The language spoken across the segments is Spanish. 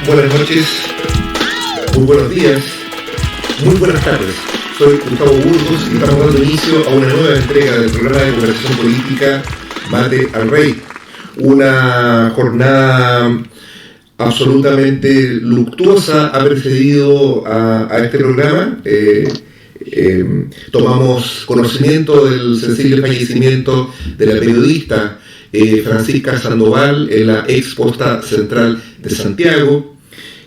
Buenas noches, muy buenos días, muy buenas tardes. Soy Gustavo Burgos y estamos dando inicio a una nueva entrega del programa de conversación política Mate al Rey. Una jornada absolutamente luctuosa ha precedido a este programa. Tomamos conocimiento del sensible fallecimiento de la periodista Francisca Sandoval en la ex posta central de Santiago,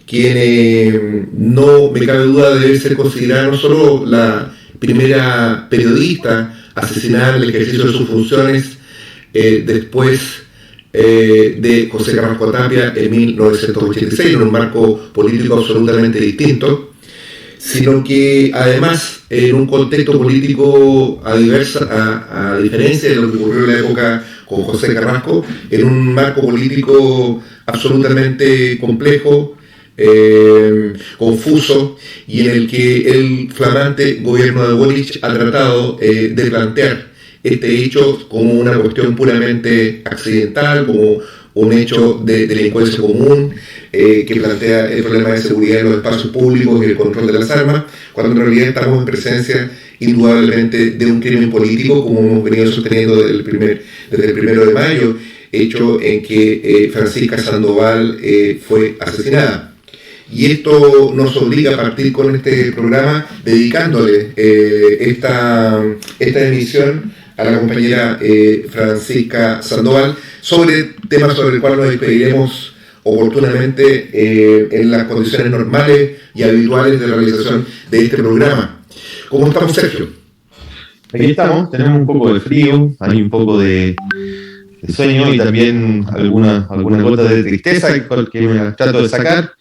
quien no me cabe duda debe ser considerada no solo la primera periodista asesinada en el ejercicio de sus funciones después de José Carrasco Tapia en 1986, en un marco político absolutamente distinto, sino que además en un contexto político a diferencia de lo que ocurrió en la época con José Carrasco, en un marco político absolutamente complejo, confuso, y en el que el flamante gobierno de Boric ha tratado de plantear este hecho como una cuestión puramente accidental, como un hecho de delincuencia común, que plantea el problema de seguridad en los espacios públicos y el control de las armas, cuando en realidad estamos en presencia indudablemente de un crimen político, como hemos venido sosteniendo desde el 1 de mayo, hecho en que Francisca Sandoval fue asesinada. Y esto nos obliga a partir con este programa dedicándole esta emisión a la compañera Francisca Sandoval sobre temas sobre el cual nos despediremos oportunamente en las condiciones normales y habituales de la realización de este programa. ¿Cómo estamos, Sergio? Aquí estamos, tenemos un poco de frío, hay un poco de sueño y también algunas gotas de tristeza que me trato de sacar,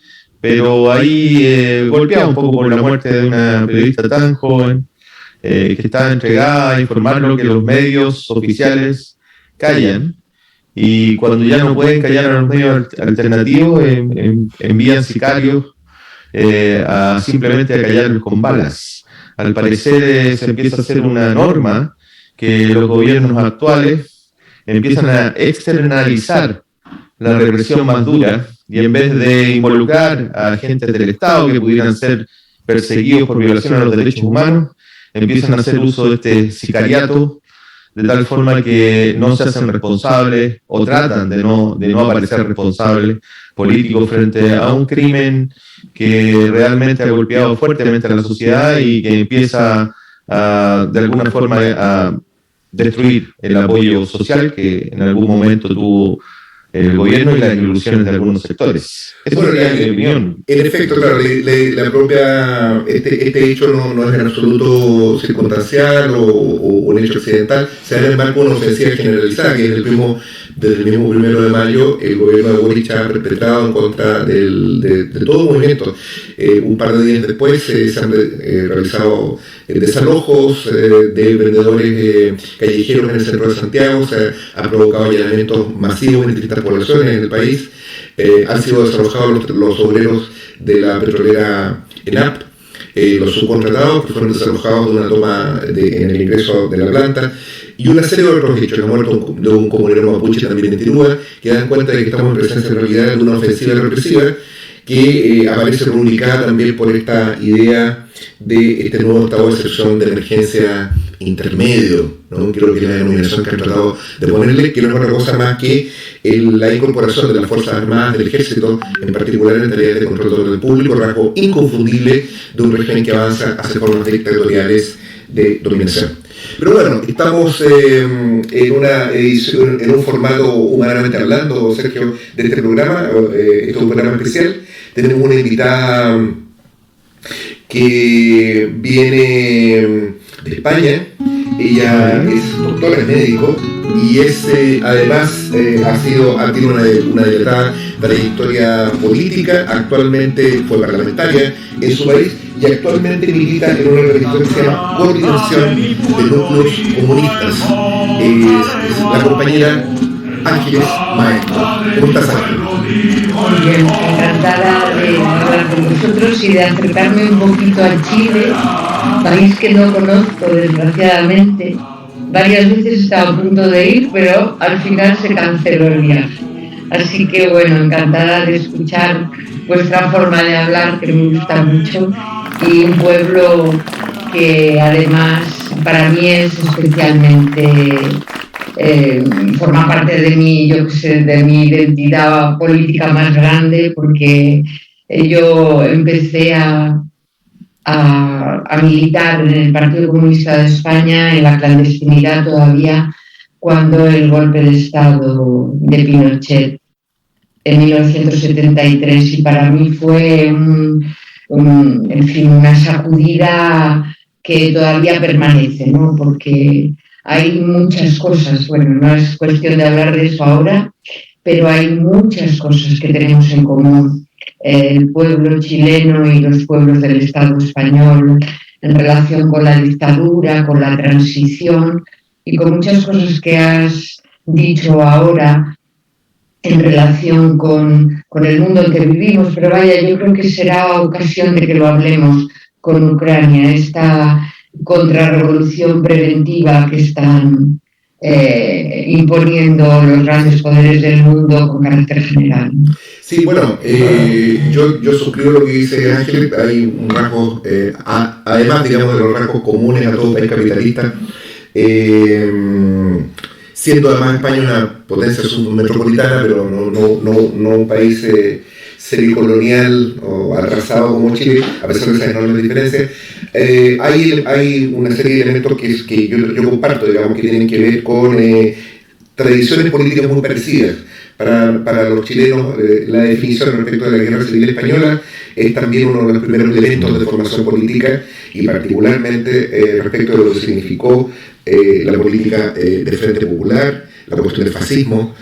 pero ahí golpeado un poco por la muerte de una periodista tan joven que está entregada a informar lo que los medios oficiales callan, y cuando ya no pueden callar a los medios alternativos envían sicarios simplemente a callarlos con balas. Al parecer se empieza a hacer una norma que los gobiernos actuales empiezan a externalizar la represión más dura, y en vez de involucrar a agentes del Estado que pudieran ser perseguidos por violación a los derechos humanos, empiezan a hacer uso de este sicariato de tal forma que no se hacen responsables o tratan de no aparecer responsables políticos frente a un crimen que realmente ha golpeado fuertemente a la sociedad y que empieza de alguna forma a destruir el apoyo social que en algún momento tuvo el gobierno y las ilusiones de algunos sectores. Esa sería mi opinión. En efecto, claro, la propia este hecho no es en absoluto circunstancial o un hecho accidental, se da en el marco de una ofensiva generalizada, que desde el mismo 1 de mayo el gobierno de Boric ha perpetrado en contra de todo movimiento. Un par de días después se han realizado desalojos de vendedores callejeros en el centro de Santiago, se ha provocado allanamientos masivos en distintas poblaciones en el país. Han sido desalojados los obreros de la petrolera ENAP, los subcontratados que fueron desalojados de una toma en el ingreso de la planta, y una serie de otros hechos, la muerte de un comunero mapuche también en Tirúa, que dan cuenta de que estamos en presencia en realidad de una ofensiva represiva que aparece rubricada también por esta idea de este nuevo estado de excepción de emergencia intermedio, ¿no? Creo que la denominación que han tratado de ponerle, que no es otra cosa más que la incorporación de las Fuerzas Armadas, del Ejército, en particular en tareas de control del orden público, rasgo inconfundible de un régimen que avanza hacia formas dictatoriales de dominación. Pero bueno, estamos en una edición, en un formato humanamente hablando, Sergio, de este programa. Este es un programa especial. Tenemos una invitada que viene de España. Ella es doctora en médico y además tiene una dilatada trayectoria política. Actualmente fue parlamentaria en su país y actualmente milita en una organización que se llama Coordinación de Núcleos Comunistas. Es la compañera Ángeles Maestro. ¿Cómo estás, Ángeles? Muy bien, encantada de hablar con vosotros y de acercarme un poquito a Chile, país que no conozco desgraciadamente. Varias veces he estado a punto de ir, pero al final se canceló el viaje. Así que bueno, encantada de escuchar vuestra forma de hablar, que me gusta mucho, y un pueblo que además para mí es especialmente, forma parte de mi, yo qué sé, de mi identidad política más grande, porque yo empecé a militar en el Partido Comunista de España en la clandestinidad todavía, cuando el golpe de Estado de Pinochet en 1973, y para mí fue en fin, una sacudida que todavía permanece, ¿no? Porque hay muchas cosas, bueno, no es cuestión de hablar de eso ahora, pero hay muchas cosas que tenemos en común, el pueblo chileno y los pueblos del Estado español, en relación con la dictadura, con la transición y con muchas cosas que has dicho ahora en relación con el mundo en que vivimos. Pero vaya, yo creo que será ocasión de que lo hablemos con Ucrania, esta contrarrevolución preventiva que están imponiendo los grandes poderes del mundo con carácter general. Sí, bueno, yo suscribo lo que dice Ángel. Hay un rasgo, además, digamos, de los rasgos comunes a todo país capitalista, siendo además España una potencia submetropolitana, pero no un país semicolonial o atrasado como Chile, a pesar de esas enormes diferencias. Hay una serie de elementos que yo comparto, digamos, que tienen que ver con tradiciones políticas muy parecidas. Para los chilenos, la definición respecto de la Guerra Civil Española es también uno de los primeros elementos de formación política, y particularmente respecto de lo que significó la política del Frente Popular, la cuestión del fascismo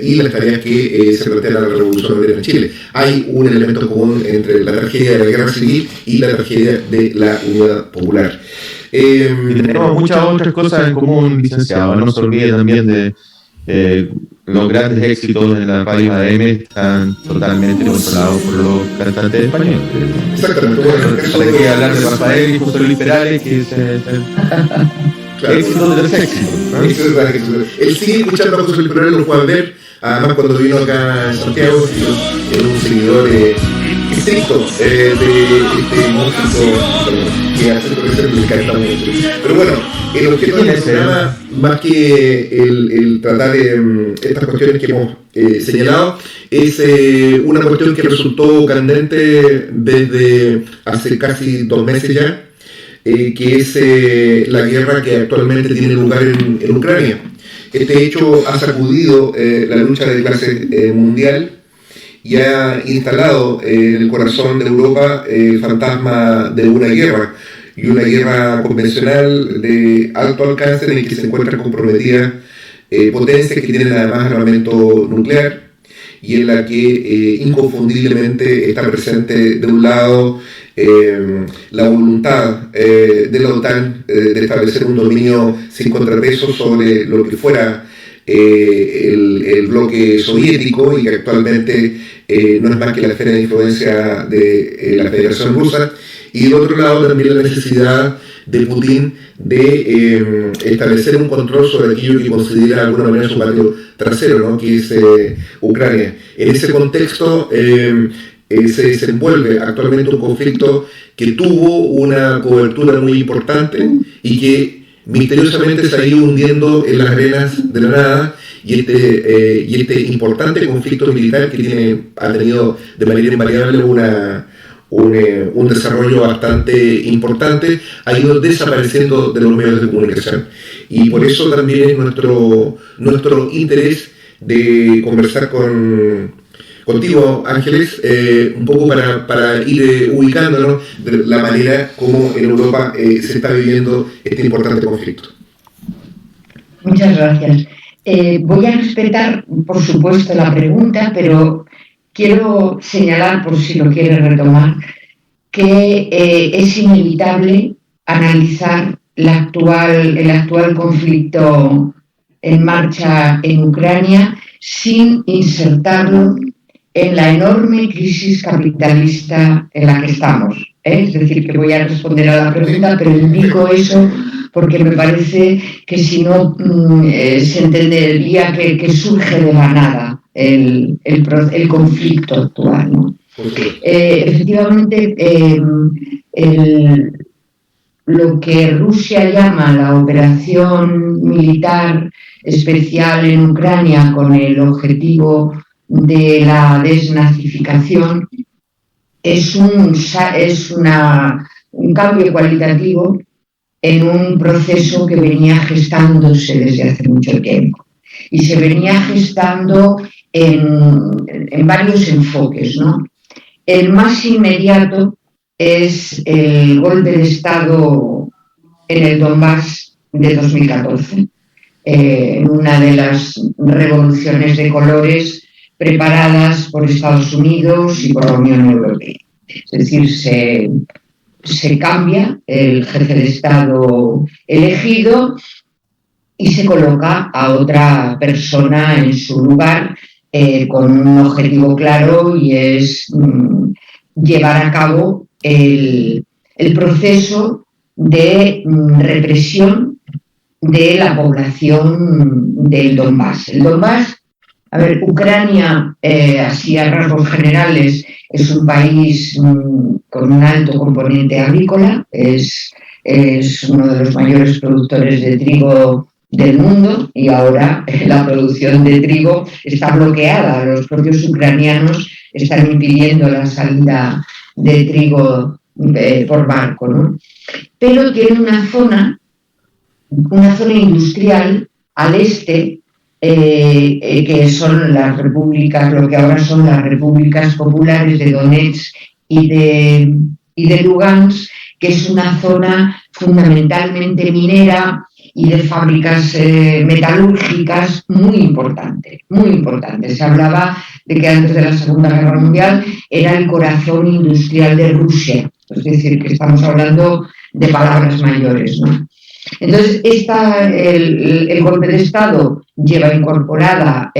y las tareas que se plantean en la Revolución Obrera en Chile. Hay un elemento común entre la tragedia de la Guerra Civil y la tragedia de la Unidad Popular. Y tenemos muchas otras cosas en común, licenciado. No se olvide también de los grandes éxitos en la radio AM están totalmente controlados por los cantantes españoles. Exactamente. Hay que hablar de Rafael y José Luis Perales, que es claro, éxito de los éxitos, ¿no? Él sigue escuchando a José Luis Perales, lo pueden ver. Además, cuando vino acá en Santiago, era un seguidor estricto de este músico que hace conocer el encanta mucho. Pero bueno, el objeto del programa, más que el tratar estas cuestiones que hemos señalado, es una cuestión que resultó candente desde hace casi 2 meses ya, que es la guerra que actualmente tiene lugar en Ucrania. Este hecho ha sacudido la lucha de clase mundial y ha instalado en el corazón de Europa el fantasma de una guerra, y una guerra convencional de alto alcance en el que se encuentran comprometidas potencias que tienen además armamento nuclear, y en la que inconfundiblemente está presente de un lado la voluntad de la OTAN de establecer un dominio sin contrapeso sobre lo que fuera el bloque soviético, y que actualmente no es más que la esfera de influencia de la Federación Rusa, y del otro lado también la necesidad de Putin de establecer un control sobre aquello que considera de alguna manera su patio trasero, ¿no? Que es Ucrania. En ese contexto se desenvuelve actualmente un conflicto que tuvo una cobertura muy importante y que misteriosamente se ha ido hundiendo en las arenas de la nada, y este importante conflicto militar que ha tenido de manera invariable un desarrollo bastante importante, ha ido desapareciendo de los medios de comunicación. Y por eso también es nuestro interés de conversar contigo, Ángeles, un poco para ir ubicándonos de la manera como en Europa se está viviendo este importante conflicto. Muchas gracias. Voy a respetar, por supuesto, la pregunta, pero quiero señalar, por si lo quiere retomar, que es inevitable analizar el actual conflicto en marcha en Ucrania sin insertarlo en la enorme crisis capitalista en la que estamos. Es decir, que voy a responder a la pregunta, pero indico eso porque me parece que si no se entendería que surge de la nada el conflicto actual, ¿no? Efectivamente, lo que Rusia llama la operación militar especial en Ucrania con el objetivo de la desnazificación es un cambio cualitativo en un proceso que venía gestándose desde hace mucho tiempo. Y se venía gestando en varios enfoques, ¿no? El más inmediato es el golpe de Estado en el Donbass de 2014, una de las revoluciones de colores preparadas por Estados Unidos y por la Unión Europea. Es decir, se cambia el jefe de Estado elegido y se coloca a otra persona en su lugar con un objetivo claro, y es llevar a cabo el proceso de represión de la población del Donbass. El Donbass, Ucrania, así a rasgos generales, es un país con un alto componente agrícola, es uno de los mayores productores de trigo del mundo, y ahora la producción de trigo está bloqueada. Los propios ucranianos están impidiendo la salida de trigo por barco, ¿no? Pero tiene una zona industrial al este, que son las repúblicas, lo que ahora son las repúblicas populares de Donetsk y de Lugansk, que es una zona fundamentalmente minera y de fábricas metalúrgicas muy importante, muy importante. Se hablaba de que antes de la Segunda Guerra Mundial era el corazón industrial de Rusia, es decir, que estamos hablando de palabras mayores, ¿no? Entonces, el golpe de Estado lleva incorporada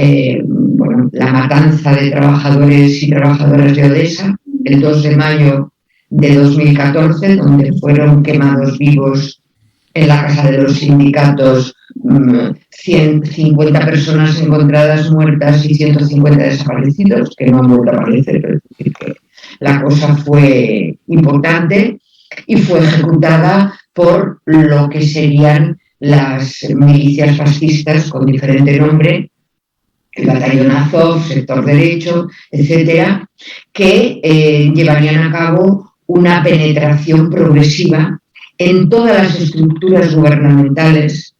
la matanza de trabajadores y trabajadoras de Odessa, el 2 de mayo de 2014, donde fueron quemados vivos en la casa de los sindicatos 150 personas encontradas muertas y 150 desaparecidos, que no han vuelto a aparecer, pero es decir, que la cosa fue importante y fue ejecutada por lo que serían las milicias fascistas con diferente nombre, el batallón Azov, sector derecho, etcétera, que llevarían a cabo una penetración progresiva en todas las estructuras gubernamentales,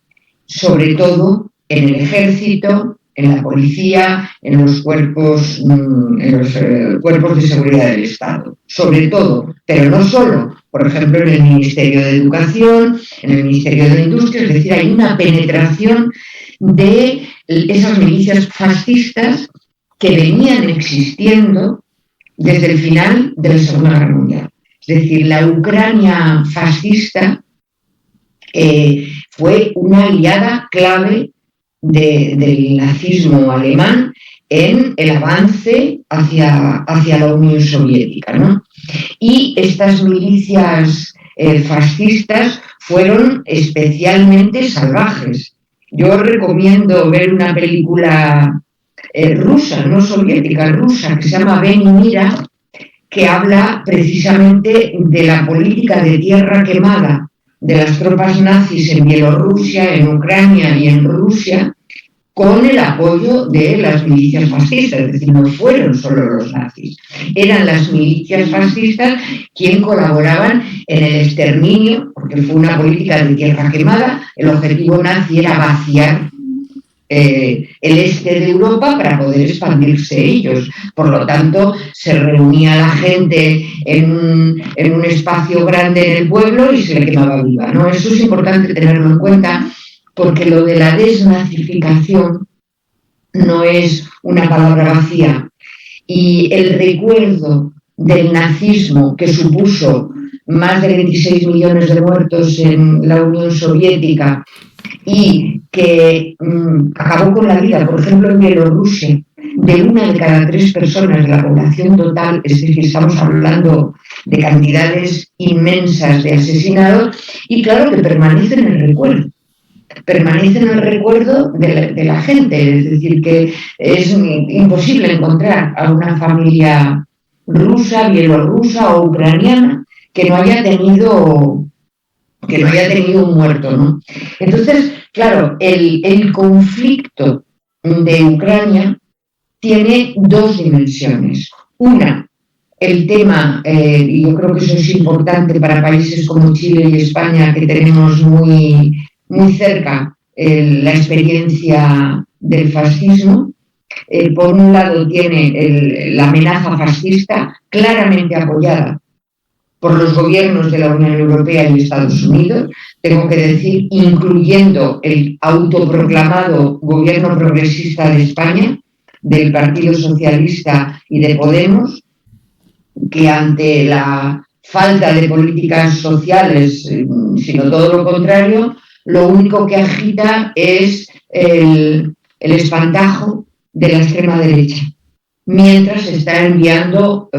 sobre todo en el ejército, en la policía, en los cuerpos de seguridad del Estado, sobre todo, pero no solo. Por ejemplo, en el Ministerio de Educación, en el Ministerio de Industria, es decir, hay una penetración de esas milicias fascistas que venían existiendo desde el final de la Segunda Guerra Mundial. Es decir, la Ucrania fascista fue una aliada clave del nazismo alemán en el avance hacia la Unión Soviética, ¿no? Y estas milicias fascistas fueron especialmente salvajes. Yo recomiendo ver una película rusa, no soviética, rusa, que se llama Ven y mira, que habla precisamente de la política de tierra quemada de las tropas nazis en Bielorrusia, en Ucrania y en Rusia, con el apoyo de las milicias fascistas. Es decir, no fueron solo los nazis, eran las milicias fascistas quienes colaboraban en el exterminio, porque fue una política de tierra quemada. El objetivo nazi era vaciar el este de Europa para poder expandirse ellos. Por lo tanto, se reunía la gente en un espacio grande en el pueblo y se le quemaba viva, ¿no? Eso es importante tenerlo en cuenta, porque lo de la desnazificación no es una palabra vacía. Y el recuerdo del nazismo, que supuso más de 26 millones de muertos en la Unión Soviética y que acabó con la vida, por ejemplo, en Bielorrusia, de 1 de cada 3 personas de la población total, es decir, estamos hablando de cantidades inmensas de asesinados, y claro que permanece en el recuerdo. permanece en el recuerdo de la gente. Es decir, que es imposible encontrar a una familia rusa, bielorrusa o ucraniana que no haya tenido un muerto, ¿no? Entonces, claro, el conflicto de Ucrania tiene dos dimensiones. Una, el tema, y yo creo que eso es importante para países como Chile y España, que tenemos muy, muy cerca la experiencia del fascismo. Por un lado tiene la amenaza fascista claramente apoyada por los gobiernos de la Unión Europea y Estados Unidos, tengo que decir, incluyendo el autoproclamado gobierno progresista de España, del Partido Socialista y de Podemos, que ante la falta de políticas sociales, sino todo lo contrario, lo único que agita es el espantajo de la extrema derecha, mientras está enviando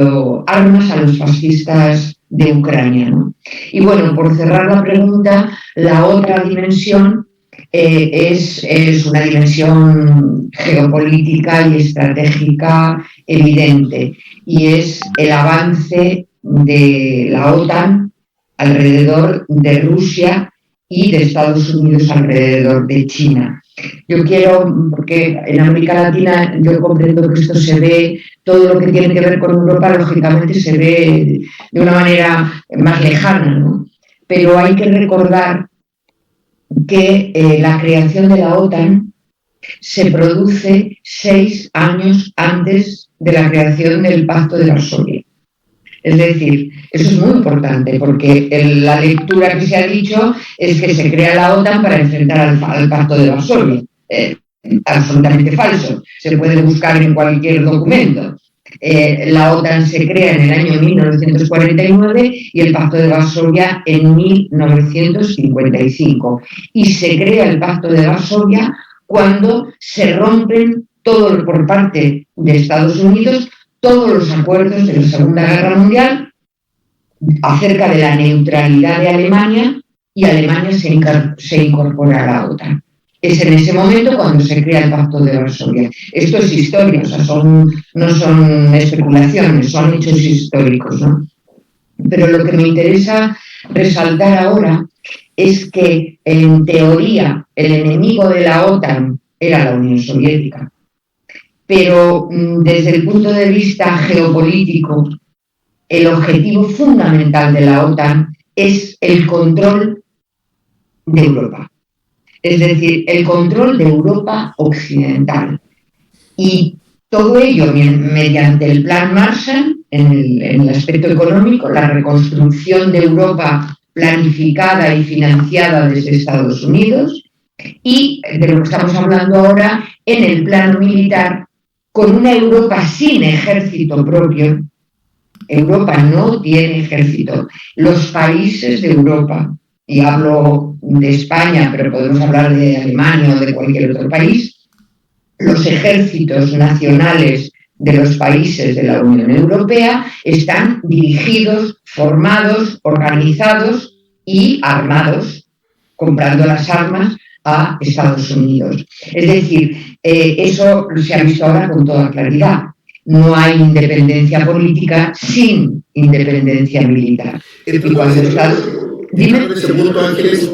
armas a los fascistas de Ucrania, ¿no? Y bueno, por cerrar la pregunta, la otra dimensión es una dimensión geopolítica y estratégica evidente, y es el avance de la OTAN alrededor de Rusia y de Estados Unidos alrededor de China. Yo quiero, porque en América Latina yo comprendo que esto se ve, todo lo que tiene que ver con Europa, lógicamente se ve de una manera más lejana, ¿no? Pero hay que recordar que la creación de la OTAN se produce 6 años antes de la creación del Pacto de Varsovia. Es decir, eso es muy importante, porque la lectura que se ha dicho es que se crea la OTAN para enfrentar al Pacto de Varsovia. Absolutamente falso. Se puede buscar en cualquier documento. La OTAN se crea en el año 1949 y el Pacto de Varsovia en 1955. Y se crea el Pacto de Varsovia cuando se rompen todo por parte de Estados Unidos todos los acuerdos de la Segunda Guerra Mundial acerca de la neutralidad de Alemania, y Alemania se incorpora a la OTAN. Es en ese momento cuando se crea el Pacto de Varsovia. Esto es historia, o sea, no son especulaciones, son hechos históricos, ¿no? Pero lo que me interesa resaltar ahora es que, en teoría, el enemigo de la OTAN era la Unión Soviética. Pero desde el punto de vista geopolítico, el objetivo fundamental de la OTAN es el control de Europa. Es decir, el control de Europa occidental. Y todo ello mediante el Plan Marshall, en el aspecto económico, la reconstrucción de Europa planificada y financiada desde Estados Unidos, y de lo que estamos hablando ahora en el plano militar, con una Europa sin ejército propio. Europa no tiene ejército. Los países de Europa, y hablo de España, pero podemos hablar de Alemania o de cualquier otro país, los ejércitos nacionales de los países de la Unión Europea están dirigidos, formados, organizados y armados, comprando las armas a Estados Unidos. Es decir, eso se ha visto ahora con toda claridad. No hay independencia política sin independencia militar. En ese punto, Ángeles,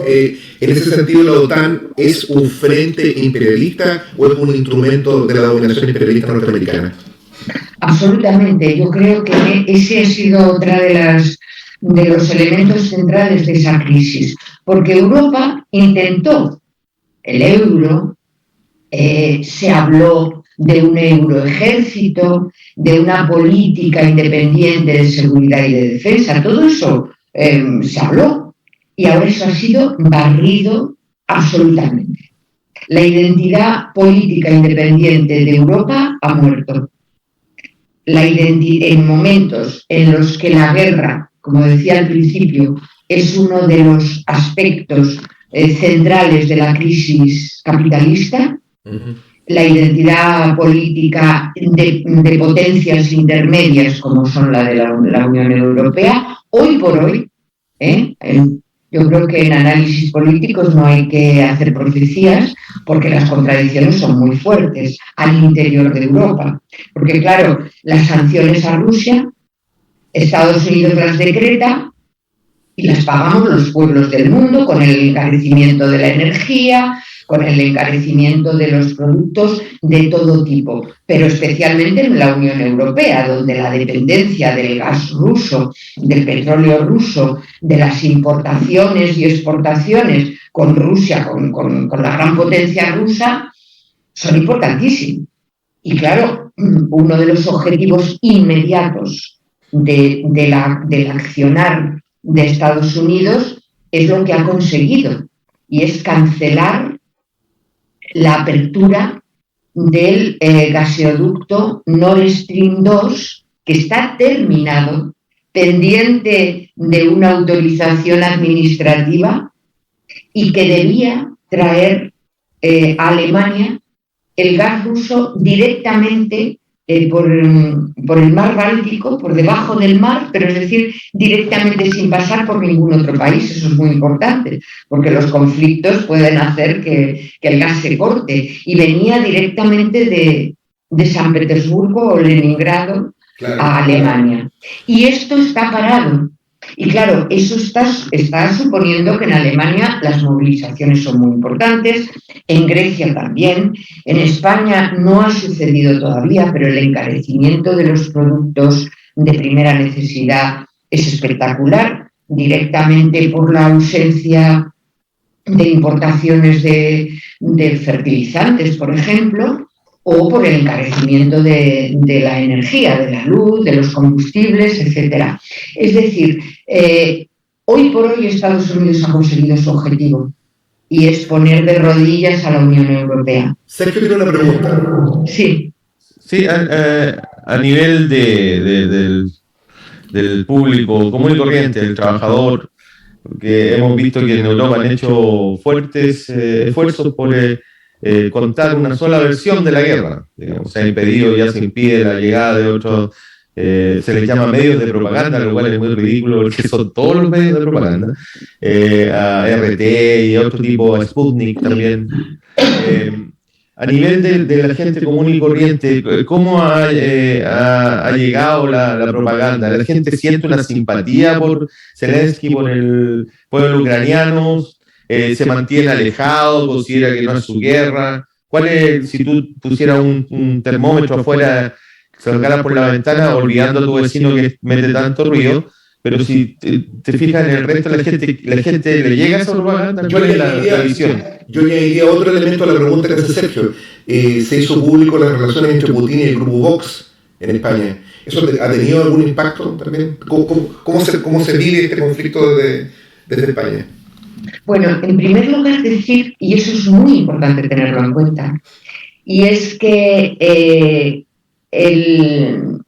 en ese sentido, ¿la OTAN es un frente imperialista o es un instrumento de la dominación imperialista norteamericana? Absolutamente. Yo creo que ese ha sido otra de los elementos centrales de esa crisis, porque Europa intentó el euro, se habló de un euroejército, de una política independiente de seguridad y de defensa, todo eso se habló, y ahora eso ha sido barrido absolutamente. La identidad política independiente de Europa ha muerto. En momentos en los que la guerra, como decía al principio, es uno de los aspectos centrales de la crisis capitalista, la identidad política de potencias intermedias como son la de la Unión Europea, hoy por hoy, Yo creo que en análisis políticos no hay que hacer profecías porque las contradicciones son muy fuertes al interior de Europa. Porque, claro, las sanciones a Rusia, Estados Unidos las decreta y las pagamos los pueblos del mundo con el encarecimiento de la energía, con el encarecimiento de los productos de todo tipo, pero especialmente en la Unión Europea, donde la dependencia del gas ruso, del petróleo ruso, de las importaciones y exportaciones con Rusia, con la gran potencia rusa, son importantísimos. Y claro, uno de los objetivos inmediatos del accionar de Estados Unidos es lo que ha conseguido, y es cancelar la apertura del gaseoducto Nord Stream 2, que está terminado, pendiente de una autorización administrativa y que debía traer a Alemania el gas ruso directamente por el mar Báltico, por debajo del mar, pero es decir, directamente sin pasar por ningún otro país. Eso es muy importante, porque los conflictos pueden hacer que el gas se corte. Y venía directamente de San Petersburgo o Leningrado a Alemania. Y esto está parado. Y claro, eso está suponiendo que en Alemania las movilizaciones son muy importantes, en Grecia también, en España no ha sucedido todavía, pero el encarecimiento de los productos de primera necesidad es espectacular, directamente por la ausencia de importaciones de fertilizantes, por ejemplo, o por el encarecimiento de la energía, de la luz, de los combustibles, etc. Es decir, hoy por hoy Estados Unidos ha conseguido su objetivo, y es poner de rodillas a la Unión Europea. Sergio tiene una pregunta. Sí. Sí, a nivel del público común y corriente, del trabajador, que hemos visto que en Europa han hecho fuertes esfuerzos por contar una sola versión de la guerra. Digamos, se ha impedido, ya se impide la llegada de otros, se les llama medios de propaganda, lo cual es muy ridículo porque son todos los medios de propaganda, a RT y a otro tipo, a Sputnik también. A nivel de la gente común y corriente, ¿cómo ha llegado la propaganda? ¿La gente siente una simpatía por Zelensky, por el pueblo ucraniano? ¿Se mantiene alejado? ¿Considera que no es su guerra? ¿Cuál es, si tú pusieras un termómetro afuera, salgaras por la ventana, olvidando a tu vecino que mete tanto ruido, pero si te fijas en el resto de la gente le llega esa propaganda? ¿Cuál es la visión? Yo añadiría otro elemento a la pregunta que hace Sergio. Se hizo público las relaciones entre Putin y el grupo Vox en España. ¿Eso ha tenido algún impacto también? ¿Cómo se vive este conflicto desde España? Bueno, en primer lugar decir, y eso es muy importante tenerlo en cuenta, y es que el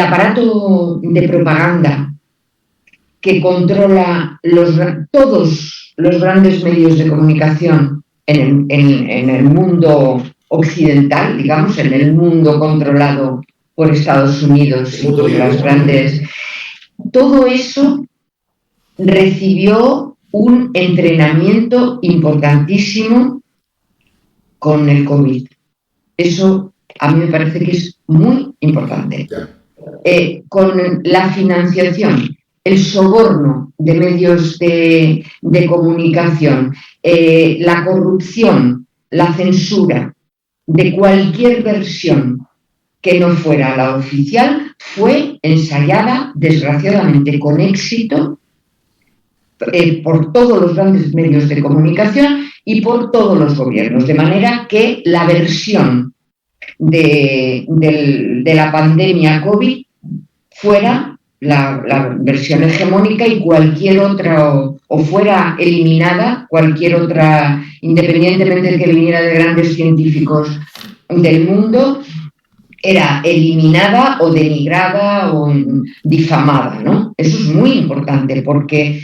aparato de propaganda que controla todos los grandes medios de comunicación en el mundo occidental, digamos, en el mundo controlado por Estados Unidos y por las grandes... Todo eso recibió un entrenamiento importantísimo con el COVID. Eso a mí me parece que es muy importante. Con la financiación, el soborno de medios de comunicación, la corrupción, la censura de cualquier versión que no fuera la oficial, fue ensayada, desgraciadamente con éxito, por todos los grandes medios de comunicación y por todos los gobiernos, de manera que la versión de la pandemia COVID fuera la versión hegemónica y cualquier otra, o fuera eliminada cualquier otra, independientemente de que viniera de grandes científicos del mundo, era eliminada o denigrada o difamada, ¿no? Eso es muy importante porque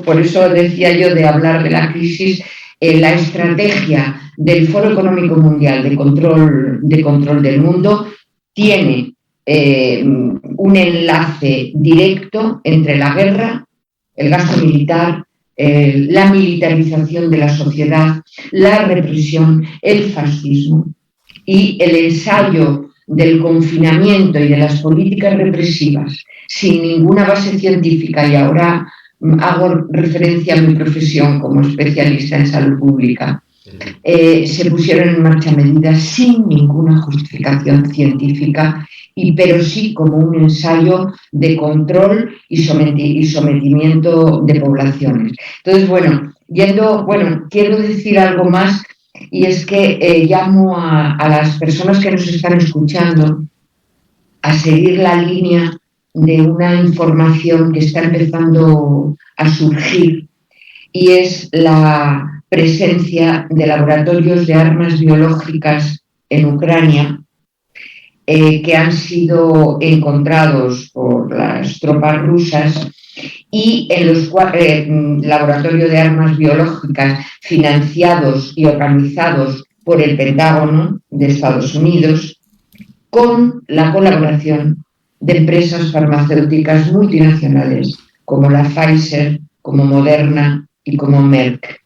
por eso decía yo de hablar de la crisis, la estrategia del Foro Económico Mundial de control del mundo tiene un enlace directo entre la guerra, el gasto militar, la militarización de la sociedad, la represión, el fascismo y el ensayo del confinamiento y de las políticas represivas sin ninguna base científica, y ahora hago referencia a mi profesión como especialista en salud pública, se pusieron en marcha medidas sin ninguna justificación científica, pero sí como un ensayo de control y sometimiento de poblaciones. Entonces, quiero decir algo más, y es que llamo a las personas que nos están escuchando a seguir la línea de una información que está empezando a surgir, y es la presencia de laboratorios de armas biológicas en Ucrania que han sido encontrados por las tropas rusas, y en los laboratorios de armas biológicas financiados y organizados por el Pentágono de Estados Unidos, con la colaboración de empresas farmacéuticas multinacionales como la Pfizer, como Moderna y como Merck.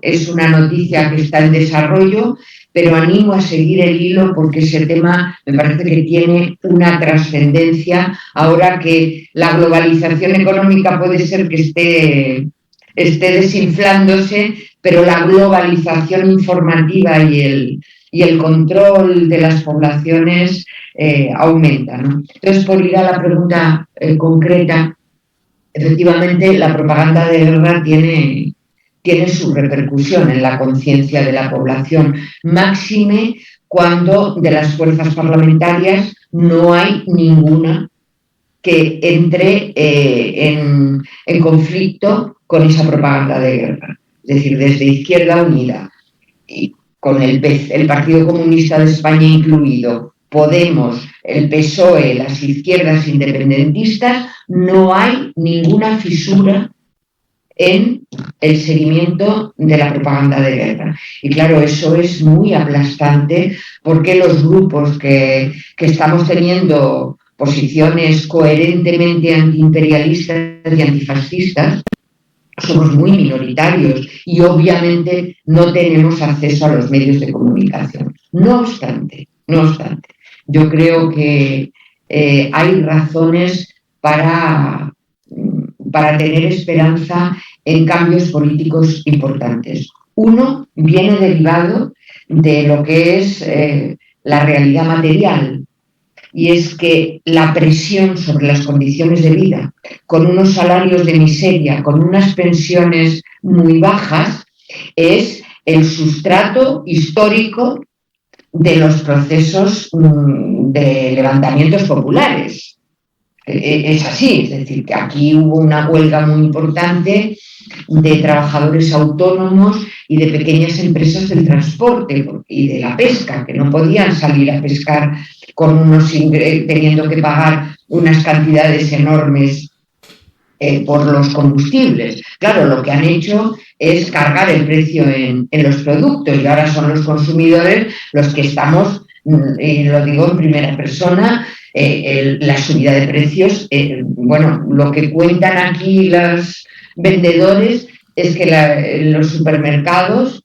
Es una noticia que está en desarrollo, pero animo a seguir el hilo porque ese tema me parece que tiene una trascendencia ahora que la globalización económica puede ser que esté desinflándose, pero la globalización informativa y el control de las poblaciones aumenta, ¿no? Entonces, por ir a la pregunta concreta, efectivamente la propaganda de guerra tiene su repercusión en la conciencia de la población, máxime cuando de las fuerzas parlamentarias no hay ninguna que entre en conflicto con esa propaganda de guerra. Es decir, desde Izquierda Unida, y con el Partido Comunista de España incluido, Podemos, el PSOE, las izquierdas independentistas, no hay ninguna fisura en el seguimiento de la propaganda de guerra. Y claro, eso es muy aplastante porque los grupos que estamos teniendo posiciones coherentemente antiimperialistas y antifascistas somos muy minoritarios y obviamente no tenemos acceso a los medios de comunicación. No obstante, yo creo que hay razones para tener esperanza en cambios políticos importantes. Uno viene derivado de lo que es la realidad material, y es que la presión sobre las condiciones de vida, con unos salarios de miseria, con unas pensiones muy bajas, es el sustrato histórico de los procesos de levantamientos populares. Es así, es decir, que aquí hubo una huelga muy importante de trabajadores autónomos y de pequeñas empresas del transporte y de la pesca, que no podían salir a pescar teniendo que pagar unas cantidades enormes por los combustibles. Claro, lo que han hecho es cargar el precio en los productos, y ahora son los consumidores los que estamos, y lo digo en primera persona, la subida de precios. Lo que cuentan aquí los vendedores es que los supermercados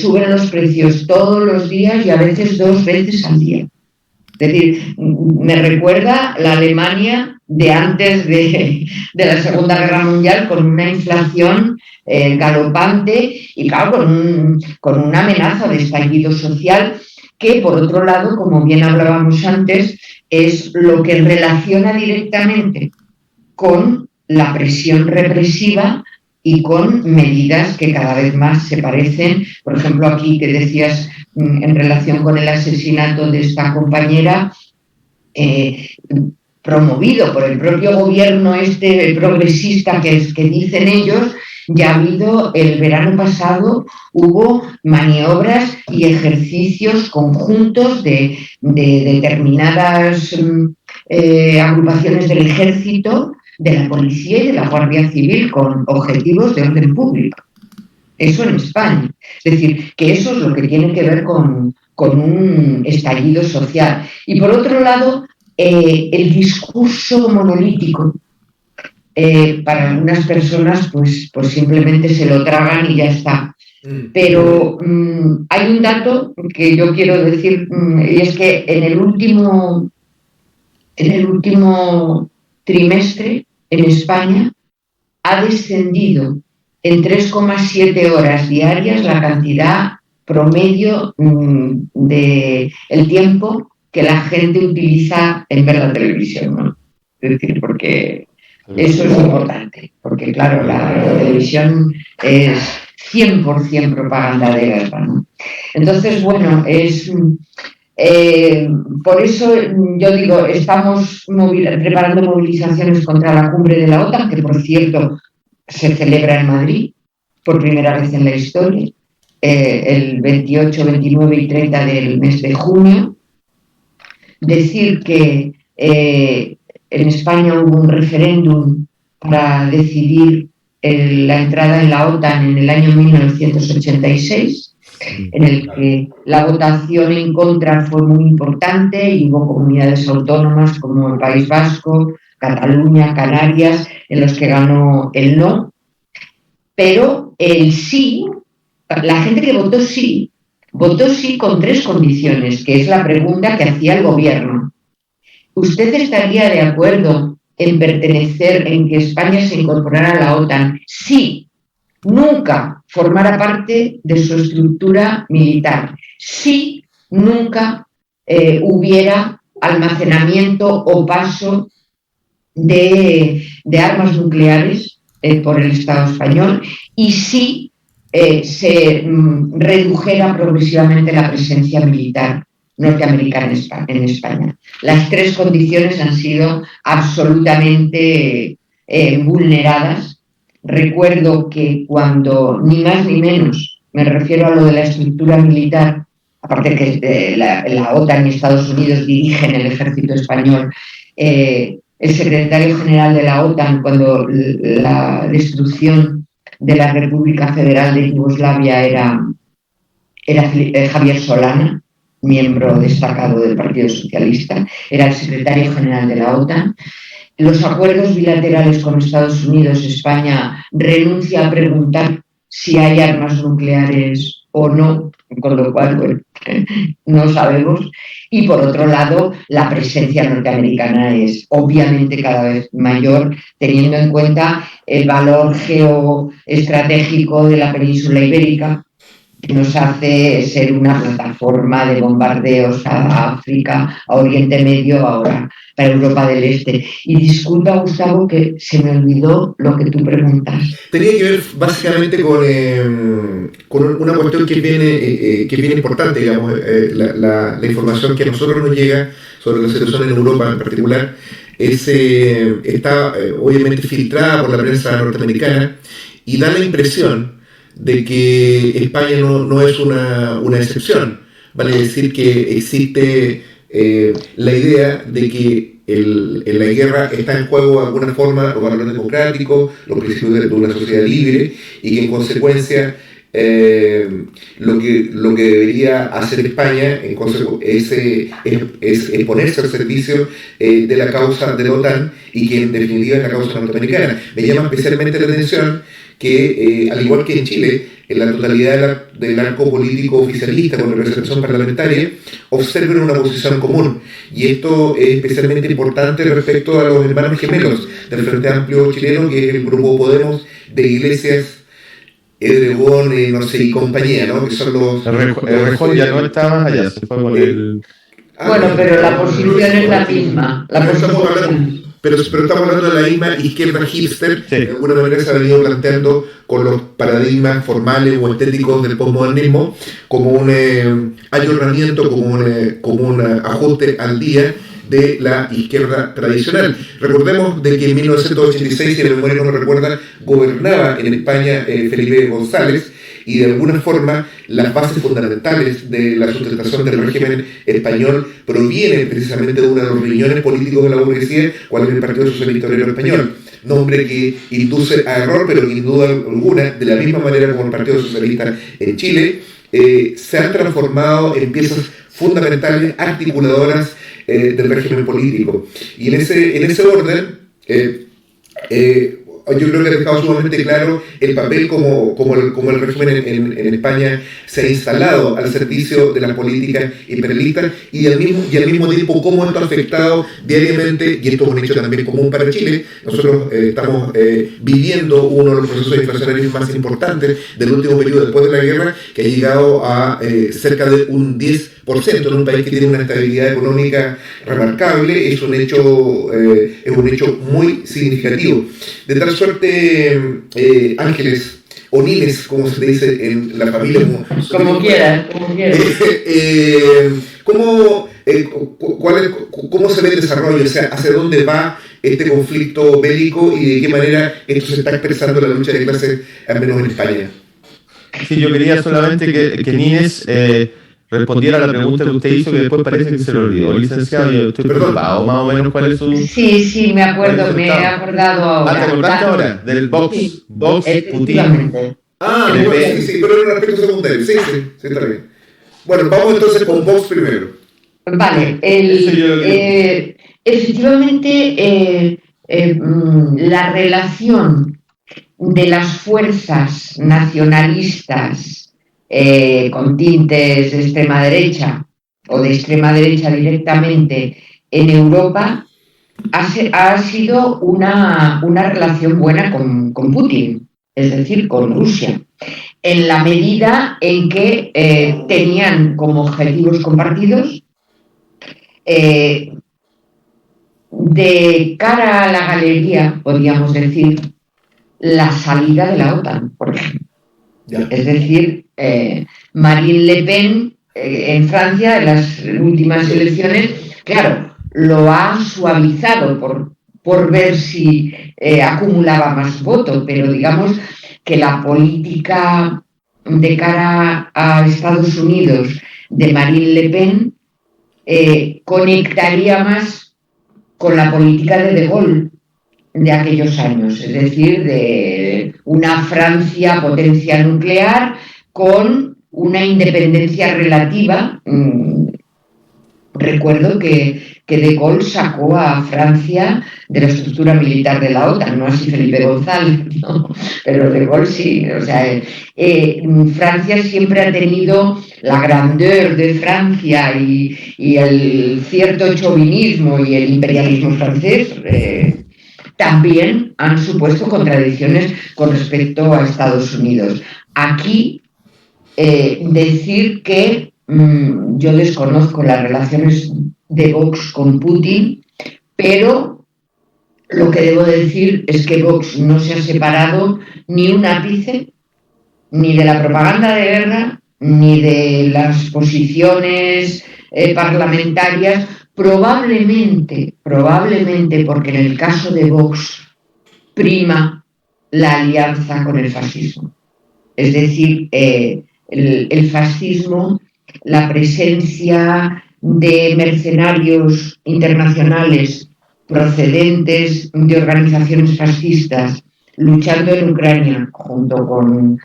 suben los precios todos los días y a veces 2 veces al día. Es decir, me recuerda la Alemania de antes de la Segunda Guerra Mundial, con una inflación galopante y, claro, con una amenaza de estallido social que, por otro lado, como bien hablábamos antes, es lo que relaciona directamente con la presión represiva y con medidas que cada vez más se parecen. Por ejemplo, aquí que decías en relación con el asesinato de esta compañera, promovido por el propio gobierno progresista que dicen ellos, ya ha habido, el verano pasado, hubo maniobras y ejercicios conjuntos de determinadas agrupaciones del ejército, de la policía y de la Guardia Civil con objetivos de orden público. Eso en España. Es decir, que eso es lo que tiene que ver con un estallido social. Y por otro lado, el discurso monolítico. Para algunas personas pues simplemente se lo tragan y ya está. Pero hay un dato que yo quiero decir, y es que en el último trimestre en España ha descendido en 3,7 horas diarias la cantidad promedio de el tiempo que la gente utiliza en ver la televisión, ¿no? Es decir, porque eso es importante, porque claro, la televisión es 100% propaganda de guerra, ¿no? Entonces, bueno, por eso yo digo, estamos preparando movilizaciones contra la cumbre de la OTAN, que por cierto se celebra en Madrid por primera vez en la historia, el 28, 29 y 30 del mes de junio. Decir que en España hubo un referéndum para decidir la entrada en la OTAN en el año 1986, en el que la votación en contra fue muy importante y hubo comunidades autónomas como el País Vasco, Cataluña, Canarias, en los que ganó el no. Pero el sí, la gente que votó sí con 3 condiciones, que es la pregunta que hacía el gobierno. ¿Usted estaría de acuerdo en pertenecer, en que España se incorporara a la OTAN? Sí, nunca formara parte de su estructura militar. Sí, nunca hubiera almacenamiento o paso de armas nucleares por el Estado español, y sí se redujera progresivamente la presencia militar norteamericana en España. Las 3 condiciones han sido absolutamente vulneradas. Recuerdo que cuando, ni más ni menos, me refiero a lo de la estructura militar, aparte que la OTAN y Estados Unidos dirigen el ejército español, el secretario general de la OTAN, cuando la destrucción de la República Federal de Yugoslavia era Javier Solana, miembro destacado del Partido Socialista, era el secretario general de la OTAN. Los acuerdos bilaterales con Estados Unidos, España renuncia a preguntar si hay armas nucleares o no, con lo cual, bueno, no sabemos. Y por otro lado, la presencia norteamericana es obviamente cada vez mayor, teniendo en cuenta el valor geoestratégico de la península ibérica, que nos hace ser una plataforma de bombardeos a África, a Oriente Medio, ahora para Europa del Este. Y disculpa, Gustavo, que se me olvidó lo que tú preguntas. Tenía que ver básicamente con una cuestión que es bien importante, digamos, la información que a nosotros nos llega sobre la situación en Europa en particular, está obviamente filtrada por la prensa norteamericana y da la impresión de que España no es una excepción. Vale decir que existe la idea de que en la guerra está en juego de alguna forma los valores democráticos, los principios de una sociedad libre, y que en consecuencia lo que debería hacer España es ponerse al servicio de la causa de la OTAN, y que en definitiva es la causa norteamericana. Me llama especialmente la atención que, al igual que en Chile, en la totalidad del arco político oficialista con representación parlamentaria, observen una posición común. Y esto es especialmente importante respecto a los hermanos gemelos del Frente Amplio chileno, que es el grupo Podemos de Iglesias, Edregón, no sé, y compañía, ¿no? Que son los... Rejón ya no está más allá, se fue con el... Bueno, pero la posición es la misma. Pero estamos hablando de la misma izquierda hipster, sí. De alguna manera se ha venido planteando con los paradigmas formales o estéticos del posmodernismo como un ayornamiento, como un ajuste al día de la izquierda tradicional. Recordemos de que en 1986, si la memoria no me recuerda, gobernaba en España Felipe González, y de alguna forma las bases fundamentales de la sustentación del régimen español provienen precisamente de uno de los riñones políticos de la burguesía, cual es el Partido Socialista Obrero Español, nombre que induce a error, pero que sin duda alguna, de la misma manera como el Partido Socialista en Chile, se han transformado en piezas fundamentales, articuladoras del régimen político. Y en ese orden, yo creo que ha dejado sumamente claro el papel como el régimen en España se ha instalado al servicio de la política imperialista y al mismo tiempo cómo esto ha afectado diariamente, y esto es un hecho también común para Chile. Nosotros estamos viviendo uno de los procesos inflacionarios más importantes del último periodo después de la guerra, que ha llegado a cerca de un 10% en un país que tiene una estabilidad económica remarcable. Es un hecho muy significativo. De tal suerte, Ángeles, o Niles, como se dice en la familia. Como quieras. ¿Cómo se ve el desarrollo? O sea, ¿hacia dónde va este conflicto bélico y de qué manera esto se está expresando en la lucha de clases, al menos en España? Sí, yo quería solamente que Niles respondiera a la pregunta que usted hizo, que después parece que se lo olvidó. Licenciado, yo estoy preocupado, más o menos, ¿cuál es su...? Sí, me acuerdo, me he acordado ahora. ¿Te acordaste ahora? Del Vox, Sí, Putin. Sí, pero en un aspecto secundario. Sí, está bien. Bueno, vamos entonces con Vox primero. Vale, efectivamente, la relación de las fuerzas nacionalistas con tintes de extrema derecha o de extrema derecha directamente en Europa ha sido una relación buena con Putin, es decir, con Rusia, en la medida en que tenían como objetivos compartidos de cara a la galería, podríamos decir, la salida de la OTAN, por ejemplo. Es decir, Marine Le Pen en Francia, en las últimas elecciones, claro, lo ha suavizado por ver si acumulaba más votos, pero digamos que la política de cara a Estados Unidos de Marine Le Pen conectaría más con la política de Gaulle de aquellos años, es decir, de una Francia potencia nuclear con una independencia relativa. Recuerdo que de Gaulle sacó a Francia de la estructura militar de la OTAN, no así Felipe González, ¿no? Pero de Gaulle sí. O sea, Francia siempre ha tenido la grandeur de Francia y el cierto chauvinismo y el imperialismo francés. También han supuesto contradicciones con respecto a Estados Unidos. Aquí, decir que yo desconozco las relaciones de Vox con Putin, pero lo que debo decir es que Vox no se ha separado ni un ápice, ni de la propaganda de guerra, ni de las posiciones parlamentarias. Probablemente, porque en el caso de Vox prima la alianza con el fascismo. Es decir, el fascismo, la presencia de mercenarios internacionales procedentes de organizaciones fascistas luchando en Ucrania junto con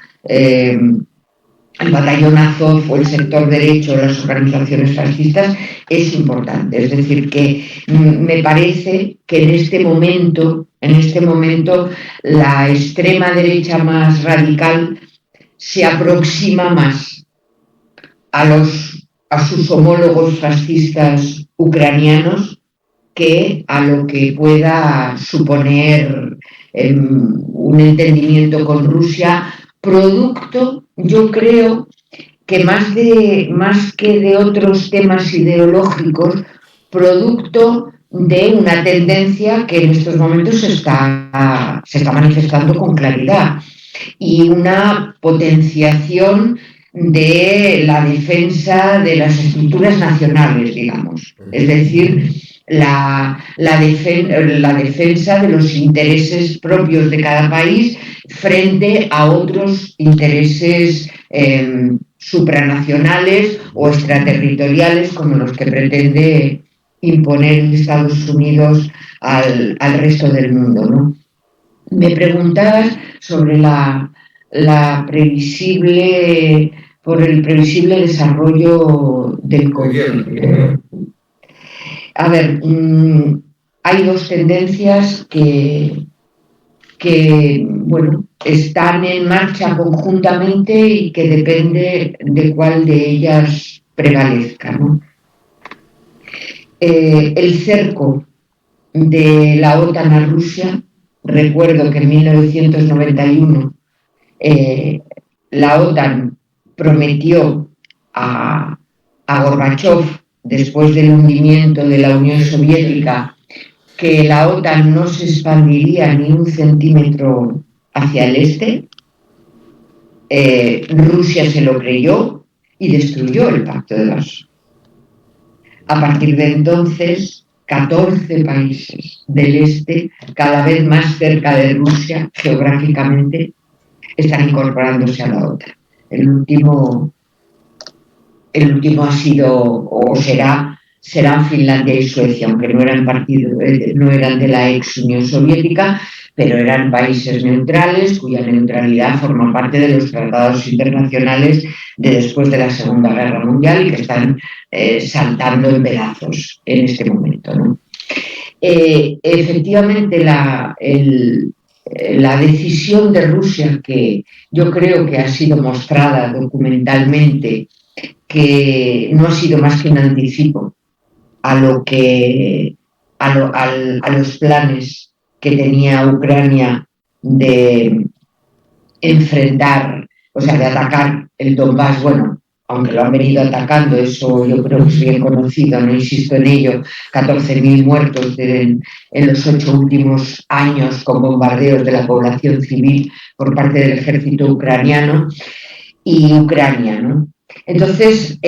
el batallón Azov o el sector derecho de las organizaciones fascistas es importante. Es decir, que me parece que en este momento la extrema derecha más radical se aproxima más a sus homólogos fascistas ucranianos que a lo que pueda suponer un entendimiento con Rusia, producto, yo creo, que más que de otros temas ideológicos, producto de una tendencia que en estos momentos se está manifestando con claridad y una potenciación de la defensa de las estructuras nacionales, digamos. Es decir, la defensa de los intereses propios de cada país frente a otros intereses supranacionales o extraterritoriales como los que pretende imponer Estados Unidos al resto del mundo, ¿no? Me preguntabas sobre por el previsible desarrollo del conflicto. A ver, hay dos tendencias que bueno, están en marcha conjuntamente y que depende de cuál de ellas prevalezca, ¿no? El cerco de la OTAN a Rusia, recuerdo que en 1991 la OTAN prometió a Gorbachov, después del hundimiento de la Unión Soviética, que la OTAN no se expandiría ni un centímetro hacia el este. Rusia se lo creyó y destruyó el Pacto de Varsovia. A partir de entonces, 14 países del este, cada vez más cerca de Rusia geográficamente, están incorporándose a la OTAN. El último ha sido o serán Finlandia y Suecia, aunque no eran de la ex Unión Soviética, pero eran países neutrales cuya neutralidad forma parte de los tratados internacionales de después de la Segunda Guerra Mundial y que están saltando en pedazos en este momento, ¿no? Efectivamente, la decisión de Rusia, que yo creo que ha sido mostrada documentalmente, que no ha sido más que un anticipo a los planes que tenía Ucrania de enfrentar, o sea, de atacar el Donbass. Bueno, aunque lo han venido atacando, eso yo creo que es bien conocido, no insisto en ello, 14.000 muertos en los 8 últimos años con bombardeos de la población civil por parte del ejército ucraniano y Ucrania, ¿no? Entonces,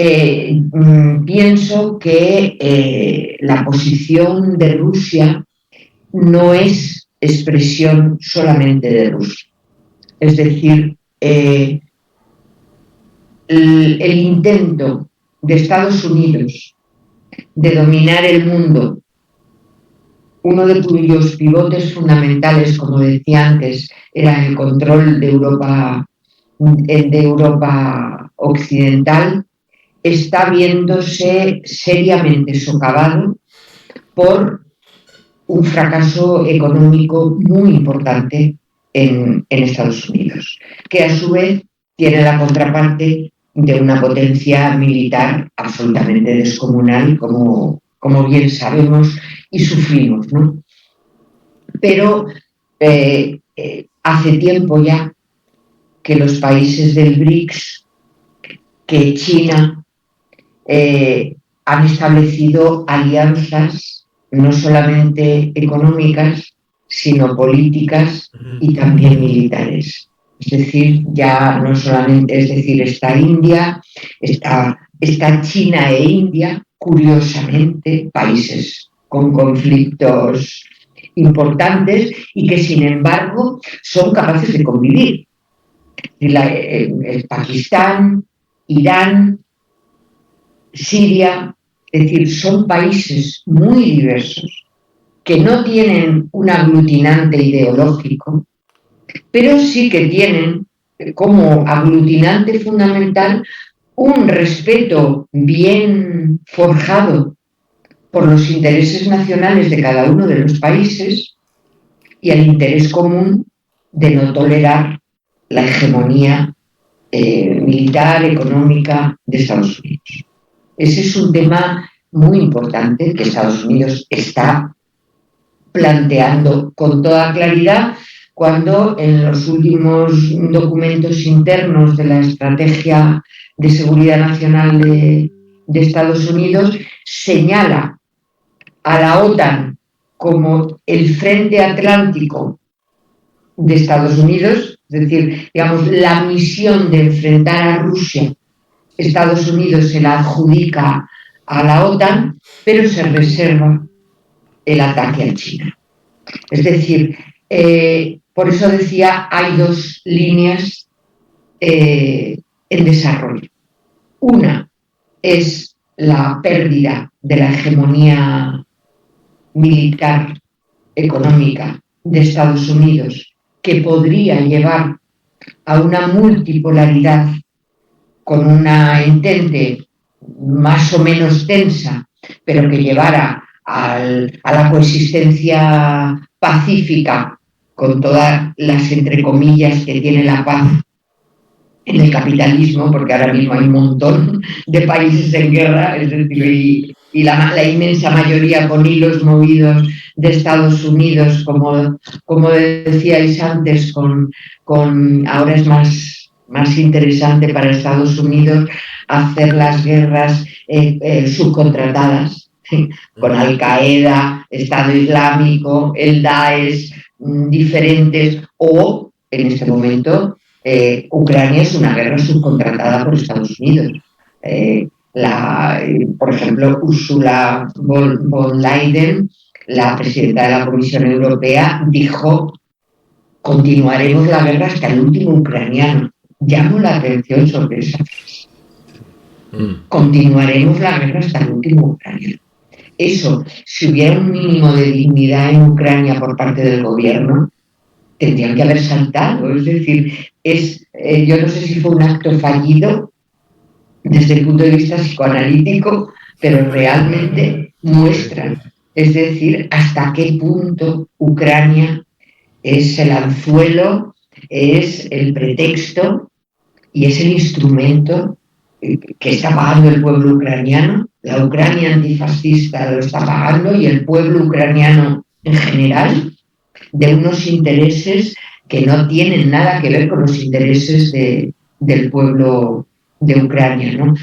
pienso que la posición de Rusia no es expresión solamente de Rusia. Es decir, el intento de Estados Unidos de dominar el mundo, uno de cuyos pivotes fundamentales, como decía antes, era el control de Europa occidental, está viéndose seriamente socavado por un fracaso económico muy importante en Estados Unidos, que a su vez tiene la contraparte de una potencia militar absolutamente descomunal, como bien sabemos y sufrimos, ¿no? Pero hace tiempo ya que los países del BRICS, que China, han establecido alianzas no solamente económicas, sino políticas y también militares. Es decir, ya no solamente, es decir, está India, está China e India, curiosamente, países con conflictos importantes y que, sin embargo, son capaces de convivir. Pakistán, Irán, Siria, es decir, son países muy diversos que no tienen un aglutinante ideológico, pero sí que tienen como aglutinante fundamental un respeto bien forjado por los intereses nacionales de cada uno de los países y el interés común de no tolerar la hegemonía militar, económica de Estados Unidos. Ese es un tema muy importante que Estados Unidos está planteando con toda claridad cuando en los últimos documentos internos de la Estrategia de Seguridad Nacional de Estados Unidos señala a la OTAN como el frente atlántico de Estados Unidos, es decir, digamos, la misión de enfrentar a Rusia, Estados Unidos se la adjudica a la OTAN, pero se reserva el ataque a China. Es decir, por eso decía, hay dos líneas en desarrollo. Una es la pérdida de la hegemonía militar, económica de Estados Unidos, que podría llevar a una multipolaridad con una entente más o menos tensa, pero que llevara a la coexistencia pacífica con todas las entre comillas que tiene la paz en el capitalismo, porque ahora mismo hay un montón de países en guerra, es decir, y la inmensa mayoría con hilos movidos de Estados Unidos, como decíais antes, ahora es más interesante para Estados Unidos hacer las guerras subcontratadas, ¿sí? Con Al-Qaeda, Estado Islámico, el Daesh, diferentes, o en este momento Ucrania es una guerra subcontratada por Estados Unidos. Por ejemplo, Ursula von Leyen, la presidenta de la Comisión Europea, dijo: continuaremos la guerra hasta el último ucraniano. Llamo la atención sobre esa frase. Continuaremos la guerra hasta el último ucraniano. Eso, si hubiera un mínimo de dignidad en Ucrania por parte del gobierno, tendrían que haber saltado. Es decir, yo no sé si fue un acto fallido desde el punto de vista psicoanalítico, pero realmente muestra, es decir, hasta qué punto Ucrania es el anzuelo, es el pretexto y es el instrumento que está pagando el pueblo ucraniano. La Ucrania antifascista lo está pagando y el pueblo ucraniano en general, de unos intereses que no tienen nada que ver con los intereses del pueblo de Ucrania, ¿no?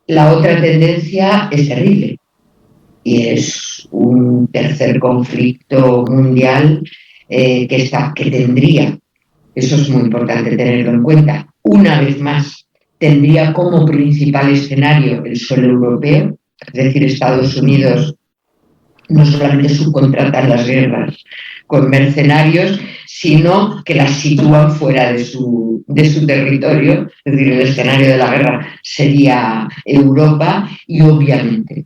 La otra tendencia es terrible y es un tercer conflicto mundial que tendría, eso es muy importante tenerlo en cuenta, una vez más tendría como principal escenario el suelo europeo, es decir, Estados Unidos no solamente subcontratan las guerras con mercenarios, sino que las sitúan fuera de su territorio, es decir, el escenario de la guerra sería Europa y obviamente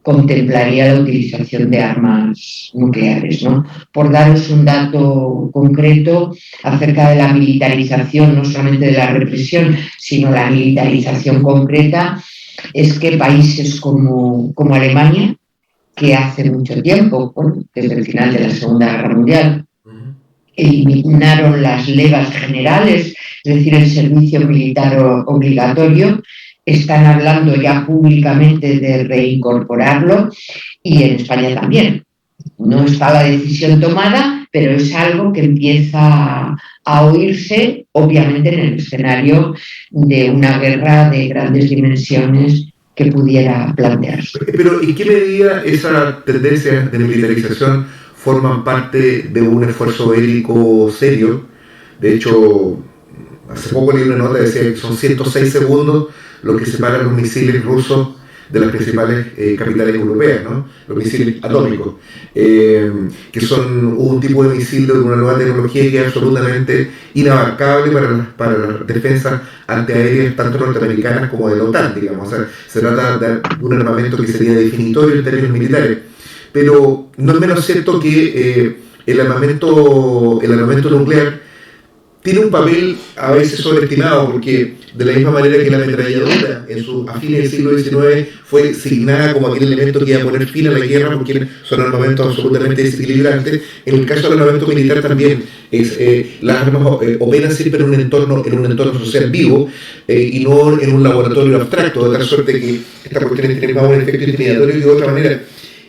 contemplaría la utilización de armas nucleares, ¿no? Por daros un dato concreto acerca de la militarización, no solamente de la represión, sino la militarización concreta, es que países como Alemania, que hace mucho tiempo, desde el final de la Segunda Guerra Mundial, eliminaron las levas generales, es decir, el servicio militar obligatorio, están hablando ya públicamente de reincorporarlo, y en España también. No está la decisión tomada, pero es algo que empieza a oírse, obviamente en el escenario de una guerra de grandes dimensiones que pudiera plantearse. Pero ¿en qué medida esa tendencia de militarización forman parte de un esfuerzo bélico serio? De hecho, hace poco leí una nota que decía que son 106 segundos lo que separan los misiles rusos de las principales capitales europeas, ¿no? Los misiles atómicos, que son un tipo de misil de una nueva tecnología que es absolutamente inabarcable para las defensas antiaéreas tanto norteamericanas como de la OTAN, digamos. O sea, se trata de un armamento que sería definitorio en términos militares. Pero no es menos cierto que el armamento nuclear tiene un papel a veces sobreestimado, porque de la misma manera que la ametralladora a fines del siglo XIX fue designada como aquel elemento que iba a poner fin a la guerra, porque son armamentos absolutamente desequilibrantes, en el caso del armamento militar también las armas operan siempre en un entorno social vivo y no en un laboratorio abstracto, de tal suerte que esta cuestión tiene más un efecto intimidatorio que de otra manera.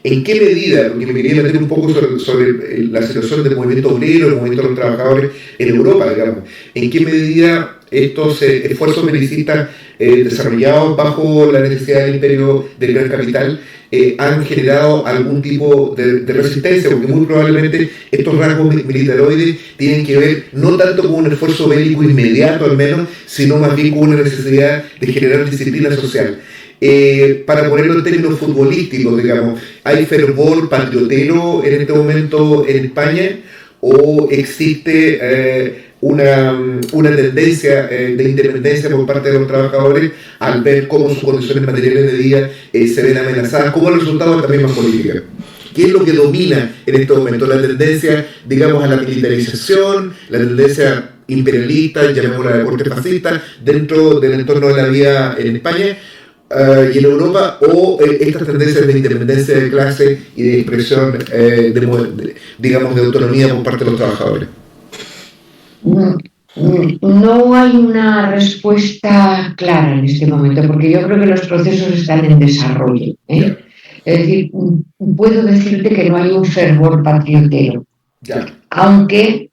¿En qué medida, porque me quería meter un poco sobre la situación del movimiento obrero, el movimiento de los trabajadores en Europa, digamos, en qué medida estos esfuerzos belicistas desarrollados bajo la necesidad del imperio del gran capital han generado algún tipo de resistencia? Porque muy probablemente estos rasgos militaroides tienen que ver no tanto con un esfuerzo bélico inmediato al menos, sino más bien con una necesidad de generar disciplina social. Para ponerlo en términos futbolísticos, digamos, ¿hay fervor patriotero en este momento en España o existe una tendencia de independencia por parte de los trabajadores al ver cómo sus condiciones materiales de vida se ven amenazadas como resultado también más política? ¿Qué es lo que domina en este momento? ¿La tendencia, digamos, a la militarización, la tendencia imperialista, llamémosla de corte fascista, dentro del entorno de la vida en España? y en Europa, o estas tendencias de independencia de clase y de expresión, digamos, de autonomía por parte de los trabajadores? No hay una respuesta clara en este momento, porque yo creo que los procesos están en desarrollo. Es decir, puedo decirte que no hay un fervor patriotero, aunque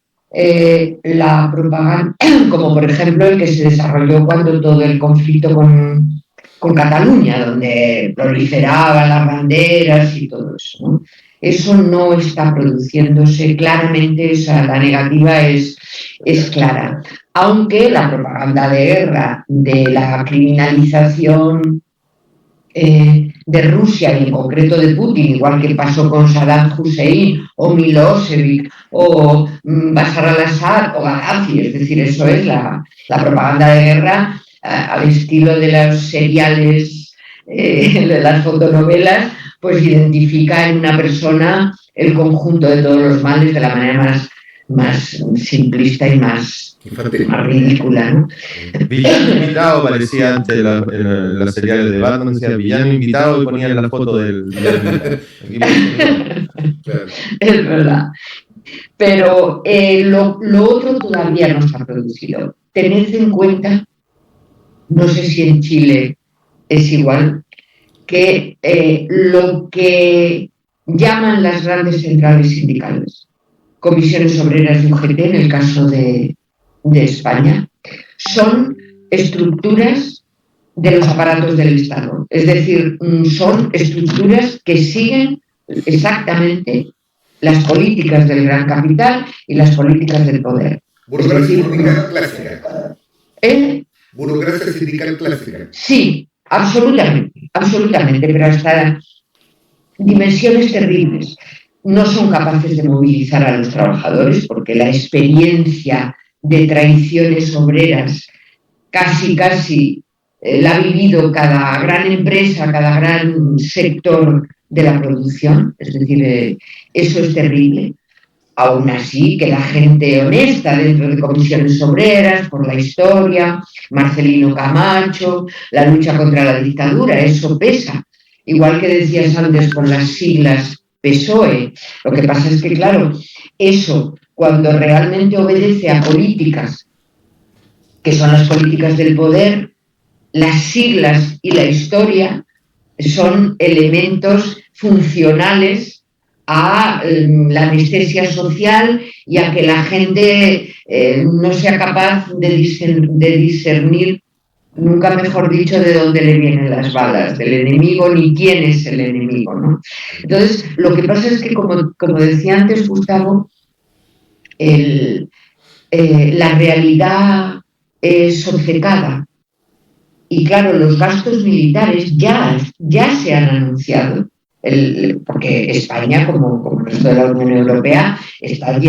la propaganda, como por ejemplo el que se desarrolló cuando todo el conflicto con Cataluña, donde proliferaban las banderas y todo eso, ¿no? Eso no está produciéndose claramente, la negativa es clara. Aunque la propaganda de guerra, de la criminalización de Rusia y en concreto de Putin, igual que pasó con Saddam Hussein o Milosevic o Bashar al-Assad o Gaddafi, es decir, eso es la propaganda de guerra al estilo de los seriales, de las fotonovelas, pues identifica en una persona el conjunto de todos los males de la manera más simplista y más ridícula, ¿no? Villano invitado parecía antes en la serial de Batman, decía villano invitado y ponían la foto del villano invitado. Es verdad. Pero lo otro todavía no se ha producido. Tened en cuenta, no sé si en Chile es igual, que lo que llaman las grandes centrales sindicales, comisiones obreras y UGT en el caso de España, son estructuras de los aparatos del Estado. Es decir, son estructuras que siguen exactamente las políticas del gran capital y las políticas del poder. Burocracia sindical clásica. Burocracia sindical clásica. Sí, absolutamente, pero hasta dimensiones terribles. No son capaces de movilizar a los trabajadores porque la experiencia de traiciones obreras casi la ha vivido cada gran empresa, cada gran sector de la producción, es decir, eso es terrible. Aún así, que la gente honesta dentro de comisiones obreras, por la historia, Marcelino Camacho, la lucha contra la dictadura, eso pesa. Igual que decías antes con las siglas PSOE. Lo que pasa es que, claro, eso, cuando realmente obedece a políticas, que son las políticas del poder, las siglas y la historia son elementos funcionales a la anestesia social y a que la gente no sea capaz de discernir, nunca mejor dicho, de dónde le vienen las balas del enemigo ni quién es el enemigo, ¿no? Entonces, lo que pasa es que, como decía antes Gustavo, la realidad es obcecada. Y claro, los gastos militares ya se han anunciado, porque España, como el resto de la Unión Europea, está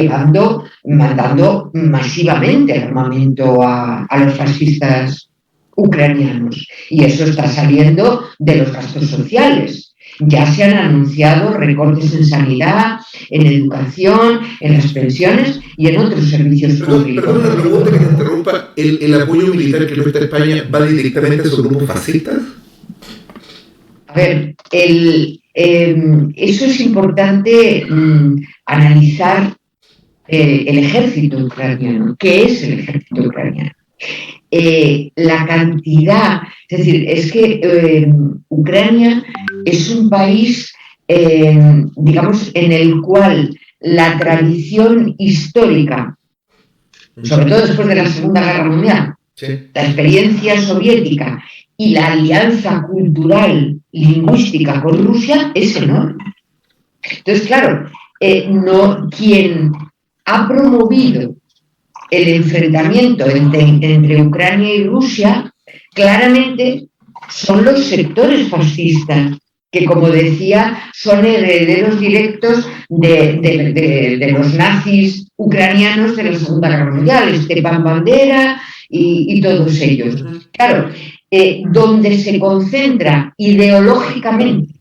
mandando masivamente armamento a los fascistas ucranianos. Y eso está saliendo de los gastos sociales. Ya se han anunciado recortes en sanidad, en educación, en las pensiones y en otros servicios públicos. Perdón, una pregunta que te interrumpa. ¿El apoyo militar que presta España va directamente a esos grupos fascistas? A ver, eso es importante analizar el ejército ucraniano. ¿Qué es el ejército ucraniano? La cantidad, es decir, es que Ucrania es un país, digamos, en el cual la tradición histórica, sobre todo después de la Segunda Guerra Mundial, sí, la experiencia soviética y la alianza cultural, lingüística con Rusia es enorme. Entonces, claro, quien ha promovido el enfrentamiento entre Ucrania y Rusia, claramente son los sectores fascistas, que, como decía, son herederos directos de los nazis ucranianos de la Segunda Guerra Mundial, Stepan Bandera y todos ellos. Claro, donde se concentra ideológicamente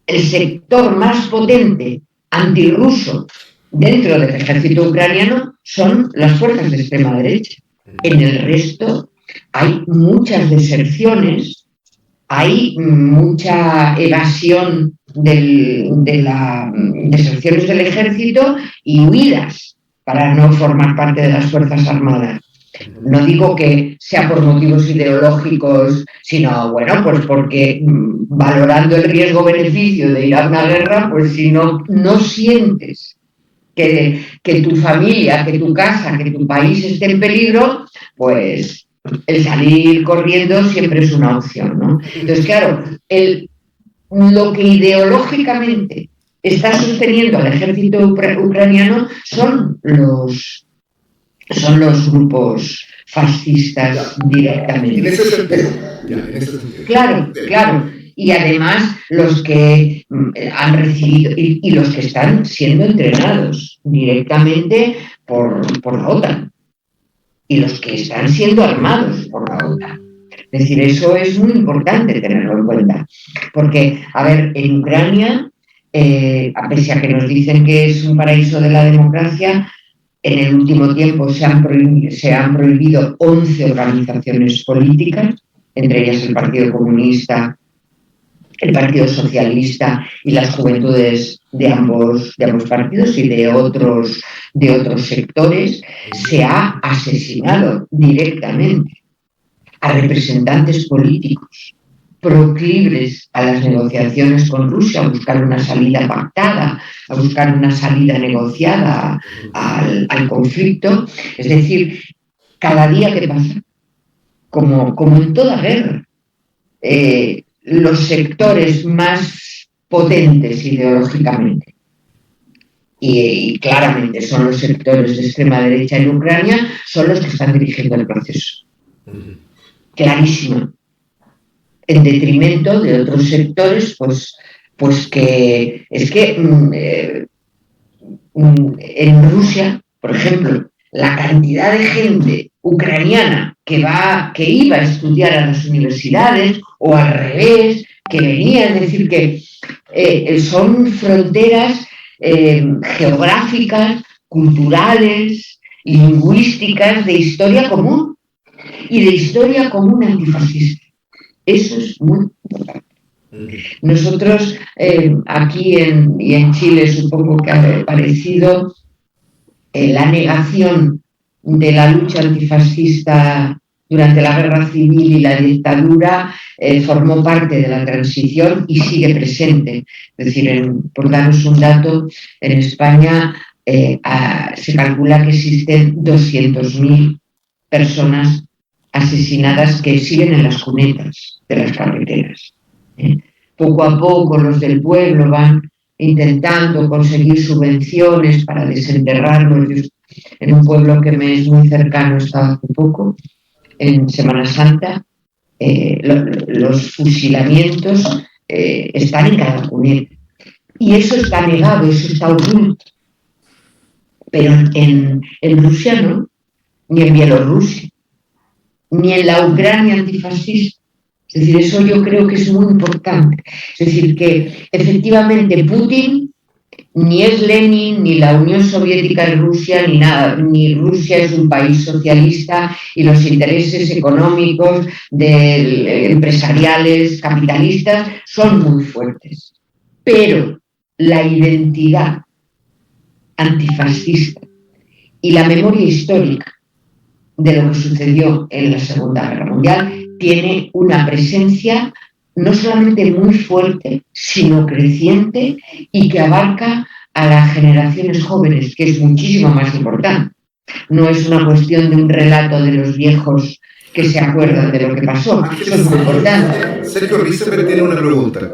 el sector más potente antirruso dentro del ejército ucraniano son las fuerzas de extrema derecha. En el resto hay muchas deserciones hay mucha evasión de las deserciones del ejército y huidas para no formar parte de las Fuerzas Armadas. No digo que sea por motivos ideológicos, sino, bueno, pues porque valorando el riesgo-beneficio de ir a una guerra, pues si no sientes que tu familia, que tu casa, que tu país esté en peligro, pues el salir corriendo siempre es una opción, ¿no? Entonces, claro, lo que ideológicamente está sosteniendo al ejército ucraniano son los grupos fascistas directamente. En ese sentido. Claro. Y además los que han recibido y los que están siendo entrenados directamente por la OTAN y los que están siendo armados por la OTAN. Es decir, eso es muy importante tenerlo en cuenta. Porque, a ver, en Ucrania, pese a que nos dicen que es un paraíso de la democracia, en el último tiempo se han prohibido 11 organizaciones políticas, entre ellas el Partido Comunista, el Partido Socialista y las juventudes de ambos partidos y de otros sectores. Se ha asesinado directamente a representantes políticos proclives a las negociaciones con Rusia, a buscar una salida pactada, a buscar una salida negociada al conflicto. Es decir, cada día que pasa, como en toda guerra, los sectores más potentes ideológicamente y claramente son los sectores de extrema derecha en Ucrania, son los que están dirigiendo el proceso. Clarísimo. En detrimento de otros sectores, pues que es que en Rusia, por ejemplo, la cantidad de gente ucraniana que iba a estudiar a las universidades o al revés, que venía, es decir, que son fronteras geográficas, culturales, lingüísticas, de historia común y de historia común antifascista. Eso es muy importante. Nosotros aquí y en Chile supongo que ha parecido la negación de la lucha antifascista durante la guerra civil y la dictadura formó parte de la transición y sigue presente. Es decir, por daros un dato, en España se calcula que existen 200.000 personas asesinadas que siguen en las cunetas de las carreteras. Poco a poco los del pueblo van intentando conseguir subvenciones para desenterrarlos. En un pueblo que me es muy cercano, estaba hace poco, en Semana Santa, los fusilamientos están en cada cuneta. Y eso está negado, eso está oculto. Pero en Rusia no, ni en Bielorrusia, ni en la Ucrania antifascista. Es decir, eso yo creo que es muy importante. Es decir, que efectivamente Putin ni es Lenin, ni la Unión Soviética es Rusia, ni nada. Ni Rusia es un país socialista y los intereses económicos, empresariales, capitalistas, son muy fuertes. Pero la identidad antifascista y la memoria histórica de lo que sucedió en la Segunda Guerra Mundial tiene una presencia no solamente muy fuerte, sino creciente y que abarca a las generaciones jóvenes, que es muchísimo más importante. No es una cuestión de un relato de los viejos que se acuerdan de lo que pasó. Eso es muy importante. Sergio Risenberg tiene una pregunta.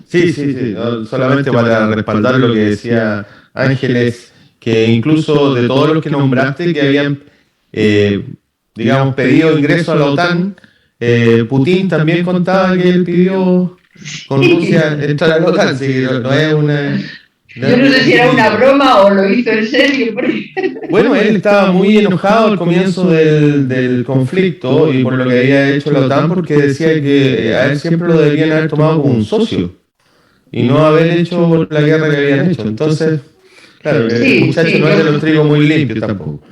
Sí. No, solamente para respaldar lo que decía Ángeles, que incluso de todos los que nombraste que habían, digamos, pedido ingreso a la OTAN, Putin también contaba que él pidió con Rusia entrar a la OTAN. Sí, no es una... Yo no sé si era una broma o lo hizo en serio. Bueno, él estaba muy enojado al comienzo del conflicto y por lo que había hecho la OTAN, porque decía que a él siempre lo deberían haber tomado como un socio y no haber hecho la guerra que habían hecho. Entonces, claro, el muchacho no es de los trigos muy limpios tampoco.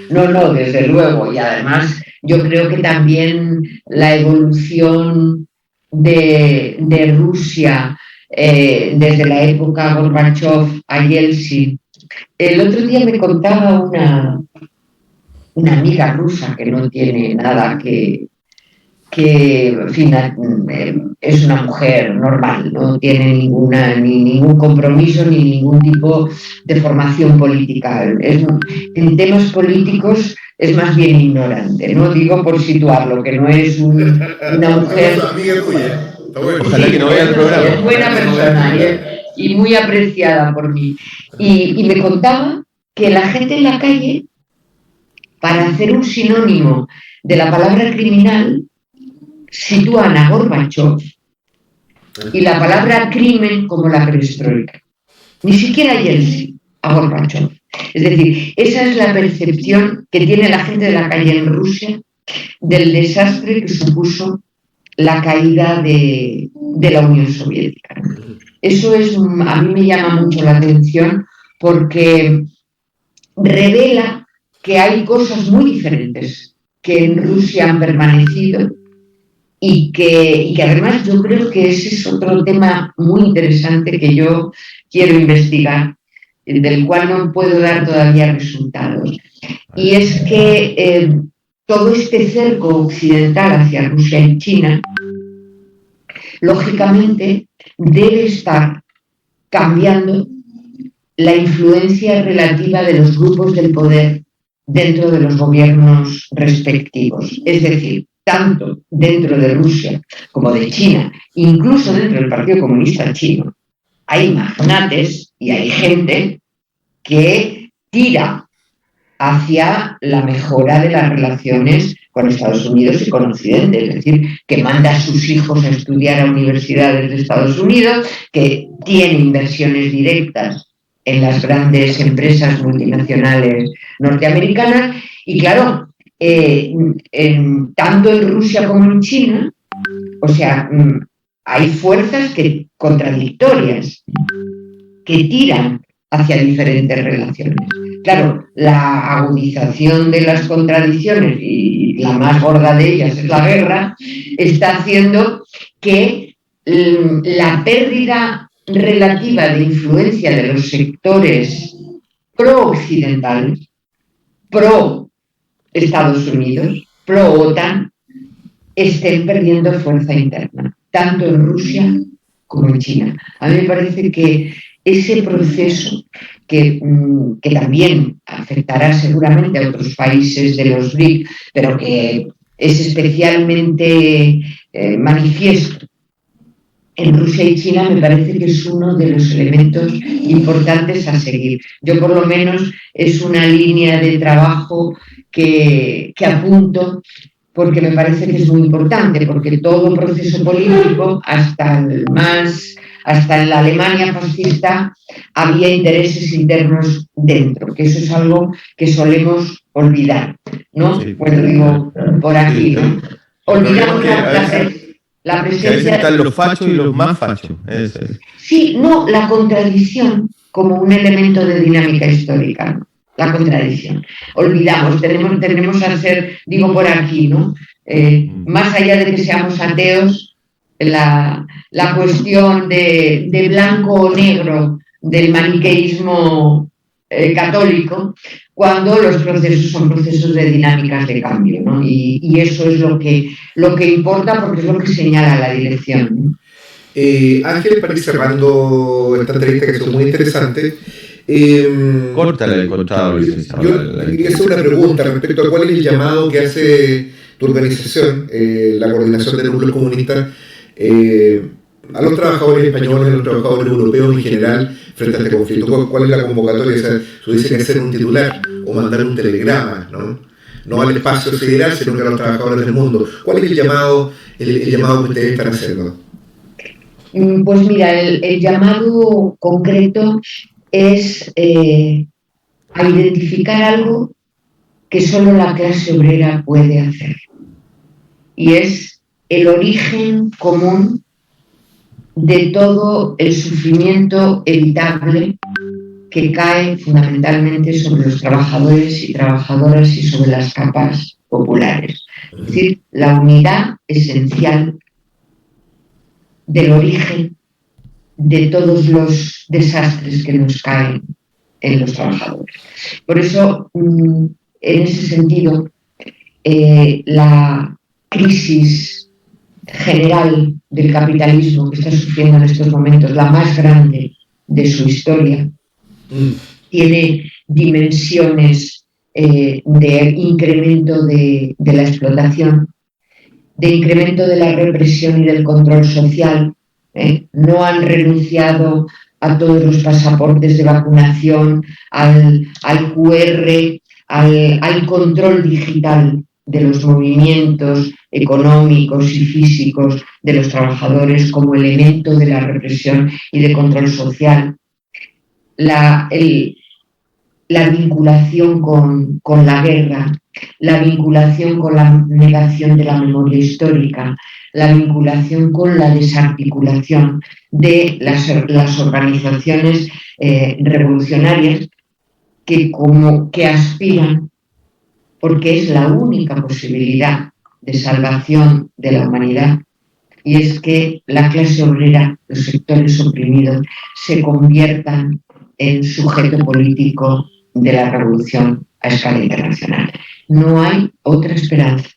No, desde luego. Y además yo creo que también la evolución de Rusia desde la época Gorbachev a Yeltsin. El otro día me contaba una amiga rusa que no tiene nada que en fin, es una mujer normal, no tiene ni ningún compromiso ni ningún tipo de formación política. En temas políticos es más bien ignorante, ¿no? Digo por situarlo, que no es una mujer... Ojalá que no vea el programa. Es buena persona y muy apreciada por mí. Y me contaba que la gente en la calle, para hacer un sinónimo de la palabra criminal, sitúan a Gorbachev y la palabra crimen como la perestroika. Ni siquiera Yeltsin, a Gorbachev. Es decir, esa es la percepción que tiene la gente de la calle en Rusia del desastre que supuso la caída de la Unión Soviética. Eso a mí me llama mucho la atención porque revela que hay cosas muy diferentes que en Rusia han permanecido y que además yo creo que ese es otro tema muy interesante que yo quiero investigar, del cual no puedo dar todavía resultados. Y es que todo este cerco occidental hacia Rusia y China, lógicamente, debe estar cambiando la influencia relativa de los grupos del poder dentro de los gobiernos respectivos. Es decir, tanto dentro de Rusia como de China, incluso dentro del Partido Comunista Chino, hay magnates y hay gente que tira hacia la mejora de las relaciones con Estados Unidos y con Occidente, es decir, que manda a sus hijos a estudiar a universidades de Estados Unidos, que tiene inversiones directas en las grandes empresas multinacionales norteamericanas, y claro, tanto en Rusia como en China, o sea, hay fuerzas contradictorias que tiran hacia diferentes relaciones. Claro, la agudización de las contradicciones, y la más gorda de ellas es la guerra, está haciendo que la pérdida relativa de influencia de los sectores pro-occidentales, pro-Estados Unidos, pro-OTAN, estén perdiendo fuerza interna, tanto en Rusia como en China. A mí me parece que ese proceso que también afectará seguramente a otros países de los BRIC, pero que es especialmente manifiesto en Rusia y China, me parece que es uno de los elementos importantes a seguir. Yo, por lo menos, es una línea de trabajo que apunto, porque me parece que es muy importante, porque todo proceso político, hasta en la Alemania fascista, había intereses internos dentro, que eso es algo que solemos olvidar, ¿no? Sí. Bueno, digo, por aquí, ¿no? Olvidamos la presencia... Que a veces están los fachos y los más fachos. Sí, no, la contradicción como un elemento de dinámica histórica, ¿no? La contradicción. Olvidamos, tenemos a ser, digo por aquí, ¿no? Más allá de que seamos ateos, la cuestión de blanco o negro del maniqueísmo católico, cuando los procesos son procesos de dinámicas de cambio, ¿no? Y eso es lo que importa, porque es lo que señala la dirección, ¿no? Ángel, para ir cerrando esta entrevista que es muy interesante, córtala el contado, licenciado. Yo quería hacer una pregunta respecto a cuál es el llamado que hace tu organización, la Coordinación de Núcleos Comunistas, a los trabajadores españoles, a los trabajadores europeos en general, frente a este conflicto. ¿Cuál es la convocatoria? O sea, tú dices que hacer un titular o mandar un telegrama, no al espacio sideral, sino que a los trabajadores del mundo. ¿Cuál es el llamado que ustedes están haciendo? Pues mira, el llamado concreto es a identificar algo que solo la clase obrera puede hacer, y es el origen común de todo el sufrimiento evitable que cae fundamentalmente sobre los trabajadores y trabajadoras y sobre las capas populares. Es decir, la unidad esencial del origen de todos los desastres que nos caen en los trabajadores. Por eso, en ese sentido, la crisis general del capitalismo que está sufriendo en estos momentos, la más grande de su historia, tiene dimensiones de incremento de la explotación, de incremento de la represión y del control social. No han renunciado a todos los pasaportes de vacunación, al QR, al control digital de los movimientos económicos y físicos de los trabajadores como elemento de la represión y de control social. La vinculación con la guerra, la vinculación con la negación de la memoria histórica, la vinculación con la desarticulación de las organizaciones revolucionarias que aspiran, porque es la única posibilidad de salvación de la humanidad, y es que la clase obrera, los sectores oprimidos, se conviertan en sujeto político de la revolución a escala internacional. No hay otra esperanza.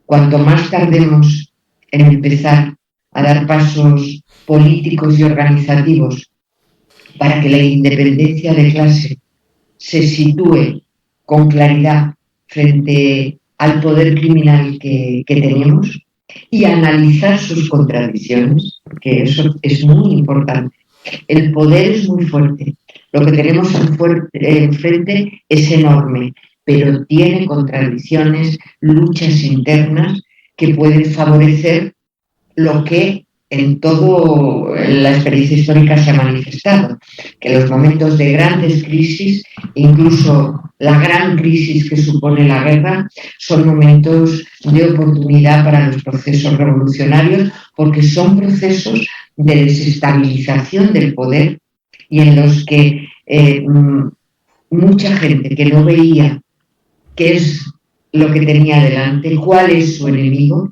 Cuanto más tardemos en empezar a dar pasos políticos y organizativos para que la independencia de clase se sitúe con claridad frente al poder criminal que tenemos, y analizar sus contradicciones, porque eso es muy importante. El poder es muy fuerte, lo que tenemos enfrente es enorme, pero tiene contradicciones, luchas internas que pueden favorecer lo que en toda la experiencia histórica se ha manifestado, que los momentos de grandes crisis, incluso la gran crisis que supone la guerra, son momentos de oportunidad para los procesos revolucionarios, porque son procesos de desestabilización del poder y en los que mucha gente que no veía qué es lo que tenía delante, cuál es su enemigo,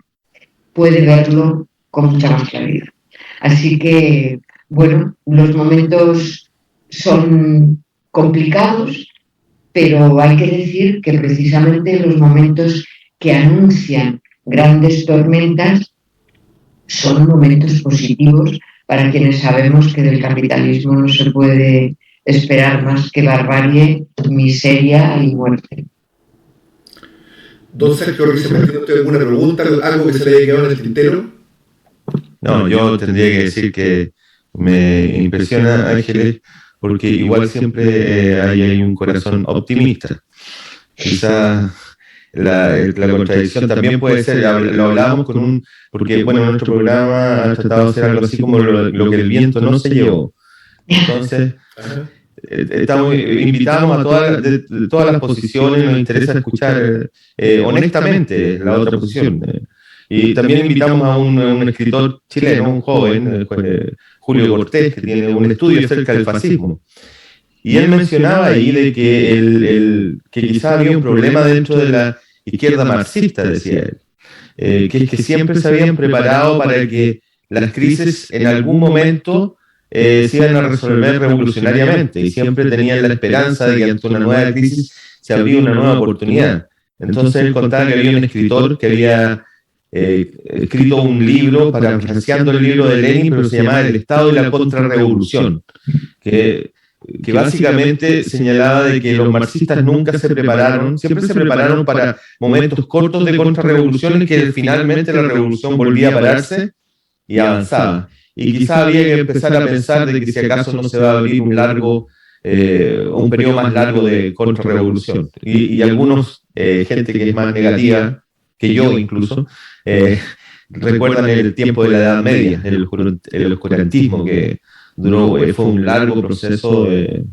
puede verlo con mucha más claridad. Así que, bueno, los momentos son complicados, pero hay que decir que precisamente los momentos que anuncian grandes tormentas son momentos positivos para quienes sabemos que del capitalismo no se puede esperar más que barbarie, miseria y muerte. Don Sergio Ruiz Martínez, ¿usted alguna pregunta, algo que se le haya quedado en el tintero? No, yo tendría que decir que me impresiona, Ángeles, porque igual siempre hay un corazón optimista. Quizá la contradicción también puede ser, lo hablábamos porque bueno, nuestro programa ha tratado de hacer algo así como lo que el viento no se llevó. Entonces, invitamos a todas las posiciones, nos interesa escuchar honestamente la otra posición. Y también invitamos a un escritor chileno, un joven, Julio Cortés, que tiene un estudio acerca del fascismo. Y él mencionaba ahí de que quizá había un problema dentro de la izquierda marxista, decía él, que es que siempre se habían preparado para que las crisis en algún momento se iban a resolver revolucionariamente, y siempre tenían la esperanza de que ante una nueva crisis se abría una nueva oportunidad. Entonces él contaba que había un escritor que había escrito un libro parafraseando el libro de Lenin, pero se llamaba El Estado y la Contrarrevolución, que básicamente señalaba de que los marxistas nunca se prepararon, siempre se prepararon para momentos cortos de contrarrevoluciones, que finalmente la revolución volvía a pararse y avanzaba. Y quizá había que empezar a pensar de que si acaso no se va a abrir un periodo más largo de contrarrevolución. Y algunos, gente que es más negativa, que yo incluso, recuerdan el tiempo de la Edad Media, el oscurantismo, que fue un largo proceso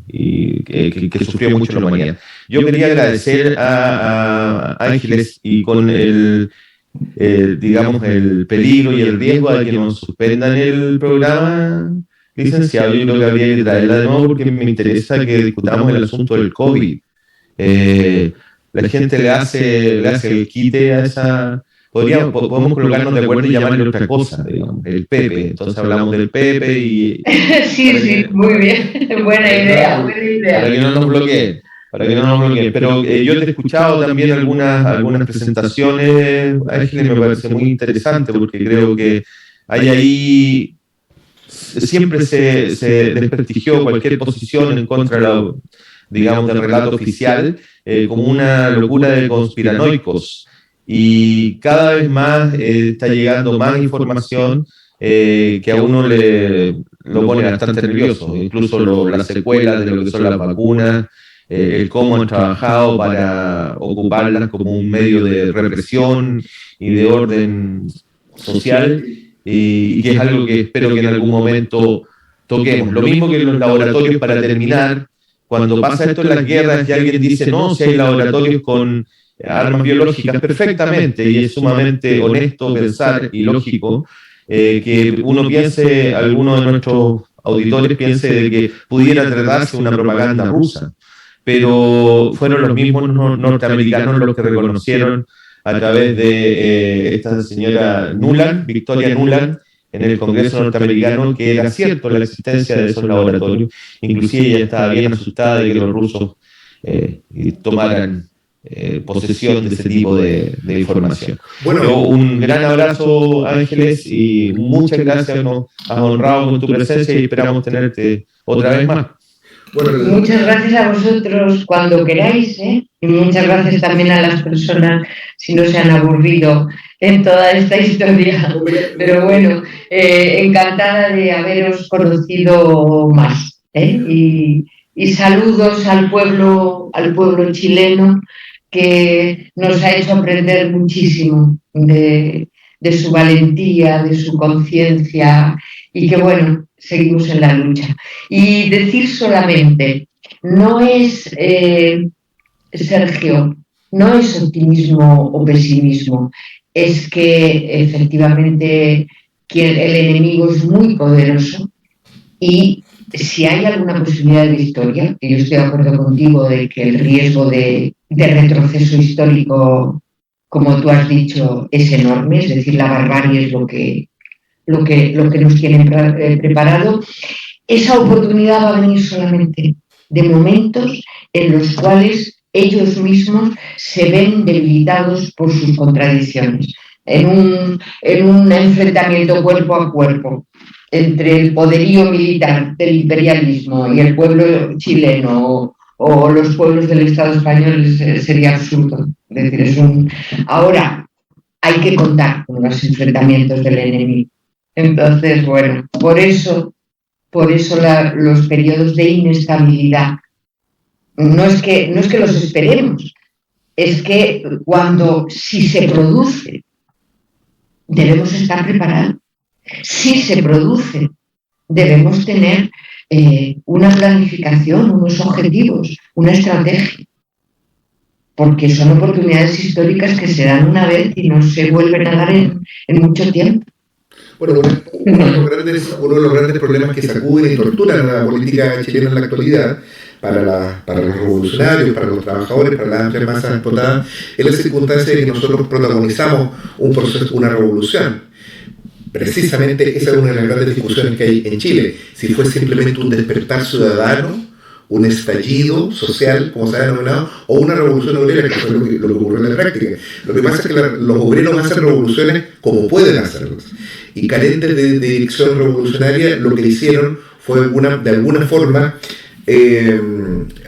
y que sufrió mucho la humanidad. Yo quería agradecer a Ángeles, y con digamos, el peligro y el riesgo de que nos suspendan el programa, licenciado, yo creo que habría que traerla de nuevo porque me interesa que discutamos el asunto del COVID. La gente le hace el quite a esa podemos colocarnos de acuerdo y llamarle otra cosa, digamos, el Pepe. Entonces hablamos del Pepe y... Sí, muy bien. Buena idea. Para que no nos bloqueen. Pero yo te he escuchado también algunas presentaciones, Ángeles, me parece muy interesante porque creo que hay ahí... Siempre se desprestigió cualquier posición en contra digamos, del relato oficial como una locura de conspiranoicos. Y cada vez más está llegando más información que a uno lo pone bastante nervioso. Incluso las secuelas de lo que son las vacunas, el cómo han trabajado para ocuparlas como un medio de represión y de orden social, y que es algo que espero que en algún momento toquemos. Lo mismo que en los laboratorios, para terminar, cuando pasa esto en las guerras y alguien dice, no, si hay laboratorios con armas biológicas, perfectamente, y es sumamente honesto pensar y lógico que uno piense, alguno de nuestros auditores piense de que pudiera tratarse una propaganda rusa, pero fueron los mismos norteamericanos los que reconocieron a través de esta señora Nuland, Victoria Nuland, en el Congreso norteamericano, que era cierto la existencia de esos laboratorios. Inclusive ella estaba bien asustada de que los rusos tomaran posesión de ese tipo de información. Bueno, un gran abrazo, Ángeles, y muchas gracias, nos has honrado con tu presencia y esperamos tenerte otra vez más. Bueno, muchas gracias a vosotros cuando queráis, y muchas gracias también a las personas si no se han aburrido en toda esta historia. Pero bueno, encantada de haberos conocido más. Y saludos al pueblo chileno, que nos ha hecho aprender muchísimo de su valentía, de su conciencia, y que bueno, seguimos en la lucha. Y decir solamente, no es, Sergio, no es optimismo o pesimismo, es que efectivamente el enemigo es muy poderoso, y si hay alguna posibilidad de historia, que yo estoy de acuerdo contigo de que el riesgo de retroceso histórico, como tú has dicho, es enorme, es decir, la barbarie es lo que nos tienen preparado. Esa oportunidad va a venir solamente de momentos en los cuales ellos mismos se ven debilitados por sus contradicciones. En un enfrentamiento cuerpo a cuerpo entre el poderío militar del imperialismo y el pueblo chileno o los pueblos del Estado español, sería absurdo. Es decir, ahora hay que contar con los enfrentamientos del enemigo. Entonces, bueno, por eso los periodos de inestabilidad no es que los esperemos, es que si se produce, debemos estar preparados. Si se produce, debemos tener una planificación, unos objetivos, una estrategia, porque son oportunidades históricas que se dan una vez y no se vuelven a dar en mucho tiempo. Bueno, uno de los grandes problemas que sacuden y torturan a la política chilena en la actualidad, para los revolucionarios, para los trabajadores, para la amplia masa explotada, es la circunstancia de que nosotros protagonizamos un proceso, una revolución. Precisamente esa es una de las grandes discusiones que hay en Chile. Si fue simplemente un despertar ciudadano, un estallido social, como se ha denominado, o una revolución obrera, que fue lo que ocurrió en la práctica. Lo que pasa es que los obreros hacen revoluciones como pueden hacerlas. Y carentes de dirección revolucionaria, lo que hicieron fue de alguna forma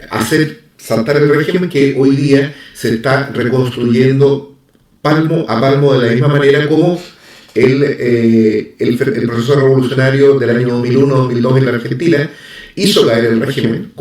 hacer saltar el régimen que hoy día se está reconstruyendo palmo a palmo de la misma manera como el proceso revolucionario del año 2001-2002 en la Argentina hizo caer el régimen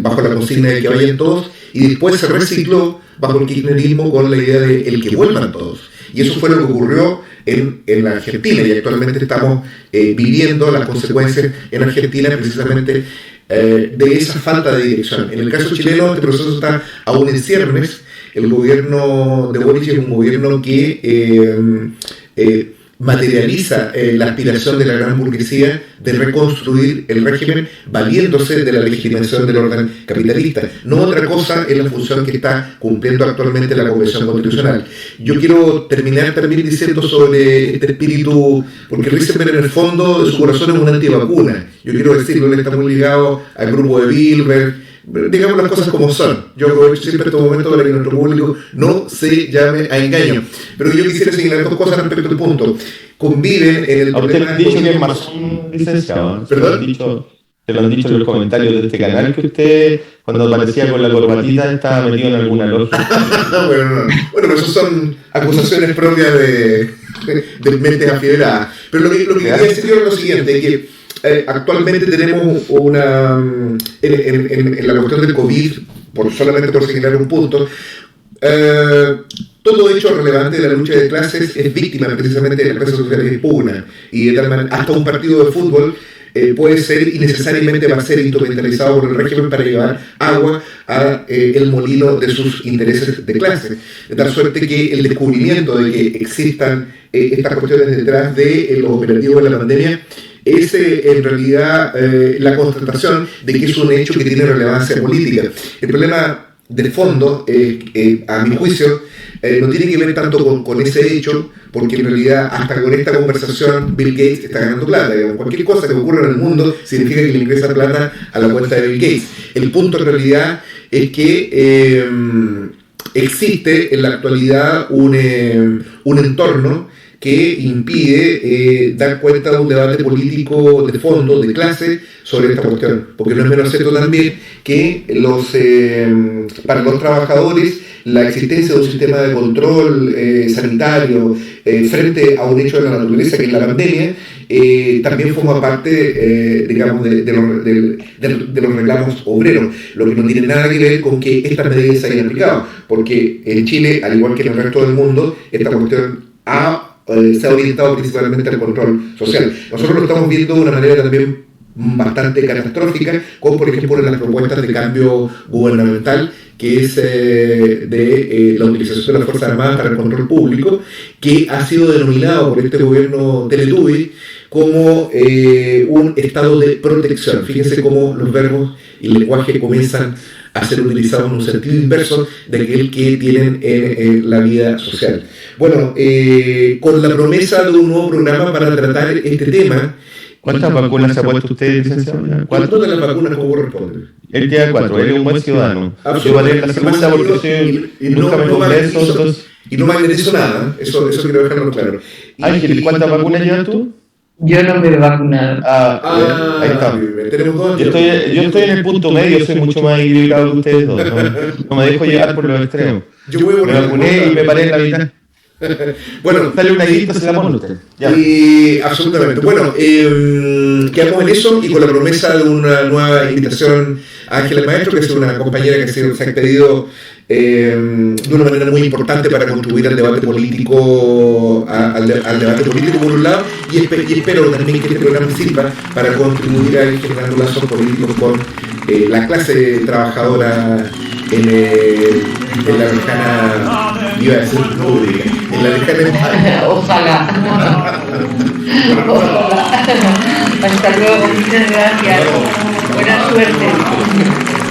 bajo la consigna de que vayan todos, y después se recicló bajo el kirchnerismo con la idea de el que vuelvan todos. Y eso fue lo que ocurrió en la Argentina, y actualmente estamos viviendo las consecuencias en Argentina precisamente de esa falta de dirección. En el caso chileno, este proceso está aún en ciernes. El gobierno de Boric es un gobierno que materializa la aspiración de la gran burguesía de reconstruir el régimen valiéndose de la legitimación del orden capitalista. No otra cosa es la función que está cumpliendo actualmente la Convención Constitucional. Yo quiero terminar también diciendo sobre este espíritu, porque Risenberg en el fondo de su corazón es una antivacuna. Yo quiero decirlo, él está muy ligado al grupo de Bilderberg. Digamos las cosas como son. Yo aprovecho siempre estos momentos para que nuestro público no se llame a engaño. Pero yo quisiera señalar dos cosas respecto al punto. Conviven en el problema... ¿Usted ha dicho que es masón, licenciado? ¿Perdón? Te lo han dicho en los comentarios de este canal que usted, cuando aparecía con la corbatita, estaba metido en alguna logia. Bueno, esas son acusaciones propias de mentes afieradas. Pero lo que quería decir es lo siguiente, que actualmente tenemos una, en la cuestión del COVID, solamente por señalar un punto, todo hecho relevante de la lucha de clases es víctima precisamente de las clases sociales que impugnan, y de tal manera, hasta un partido de fútbol puede ser y necesariamente va a ser instrumentalizado por el régimen para llevar agua a el molino de sus intereses de clase. De tal suerte que el descubrimiento de que existan estas cuestiones detrás de los operativos de la pandemia es en realidad la constatación de que es un hecho que tiene relevancia política. El problema de fondo, a mi juicio, no tiene que ver tanto con ese hecho, porque en realidad hasta con esta conversación Bill Gates está ganando plata. Cualquier cosa que ocurra en el mundo significa que le ingresa plata a la cuenta de Bill Gates. El punto en realidad es que existe en la actualidad un entorno que impide dar cuenta de un debate político de fondo, de clase, sobre esta cuestión. Porque no es menos cierto también que para los trabajadores la existencia de un sistema de control sanitario frente a un hecho de la naturaleza que es la pandemia también forma parte, digamos, de los reclamos obreros, lo que no tiene nada que ver con que estas medidas se hayan aplicado, porque en Chile, al igual que en el resto del mundo, esta cuestión se ha orientado principalmente al control social. Nosotros lo estamos viendo de una manera también bastante catastrófica, como por ejemplo en las propuestas de cambio gubernamental, que es de la utilización de las Fuerzas Armadas para el control público, que ha sido denominado por este gobierno Teletubby como un estado de protección. Fíjense cómo los verbos y el lenguaje comienzan a ser utilizados en un sentido inverso de aquel que tienen en la vida social. Bueno, con la promesa de un nuevo programa para tratar este tema. ¿Cuántas vacunas se ha puesto usted, licenciado? ¿Cuántas de las vacunas como corresponde? Él lleva 4, él es un buen ciudadano. Yo voy a tener la segunda porque nunca me convenzo. Y no me agradezco nada, eso quiero dejarlo claro. Ángel, ¿cuántas vacunas llevas tú? Yo no me he vacunado. Ahí está. Yo estoy en el punto medio, soy mucho más equilibrado que ustedes dos. No me dejo llegar por los extremos. Me vacuné y me paré en la mitad. Bueno, dale una guita, se la pone usted. Absolutamente. Bueno, quedamos en eso y con la promesa de una nueva invitación a Ángeles Maestro, que es una compañera que se ha pedido de una manera muy importante para contribuir al debate político, al debate político por un lado, y espero también que este programa sirva para contribuir a ir generando lazos políticos con la clase trabajadora en la lejana, iba a decir República, en la lejana Ojalá. Ojalá. Hasta luego, muchas gracias. Buena suerte.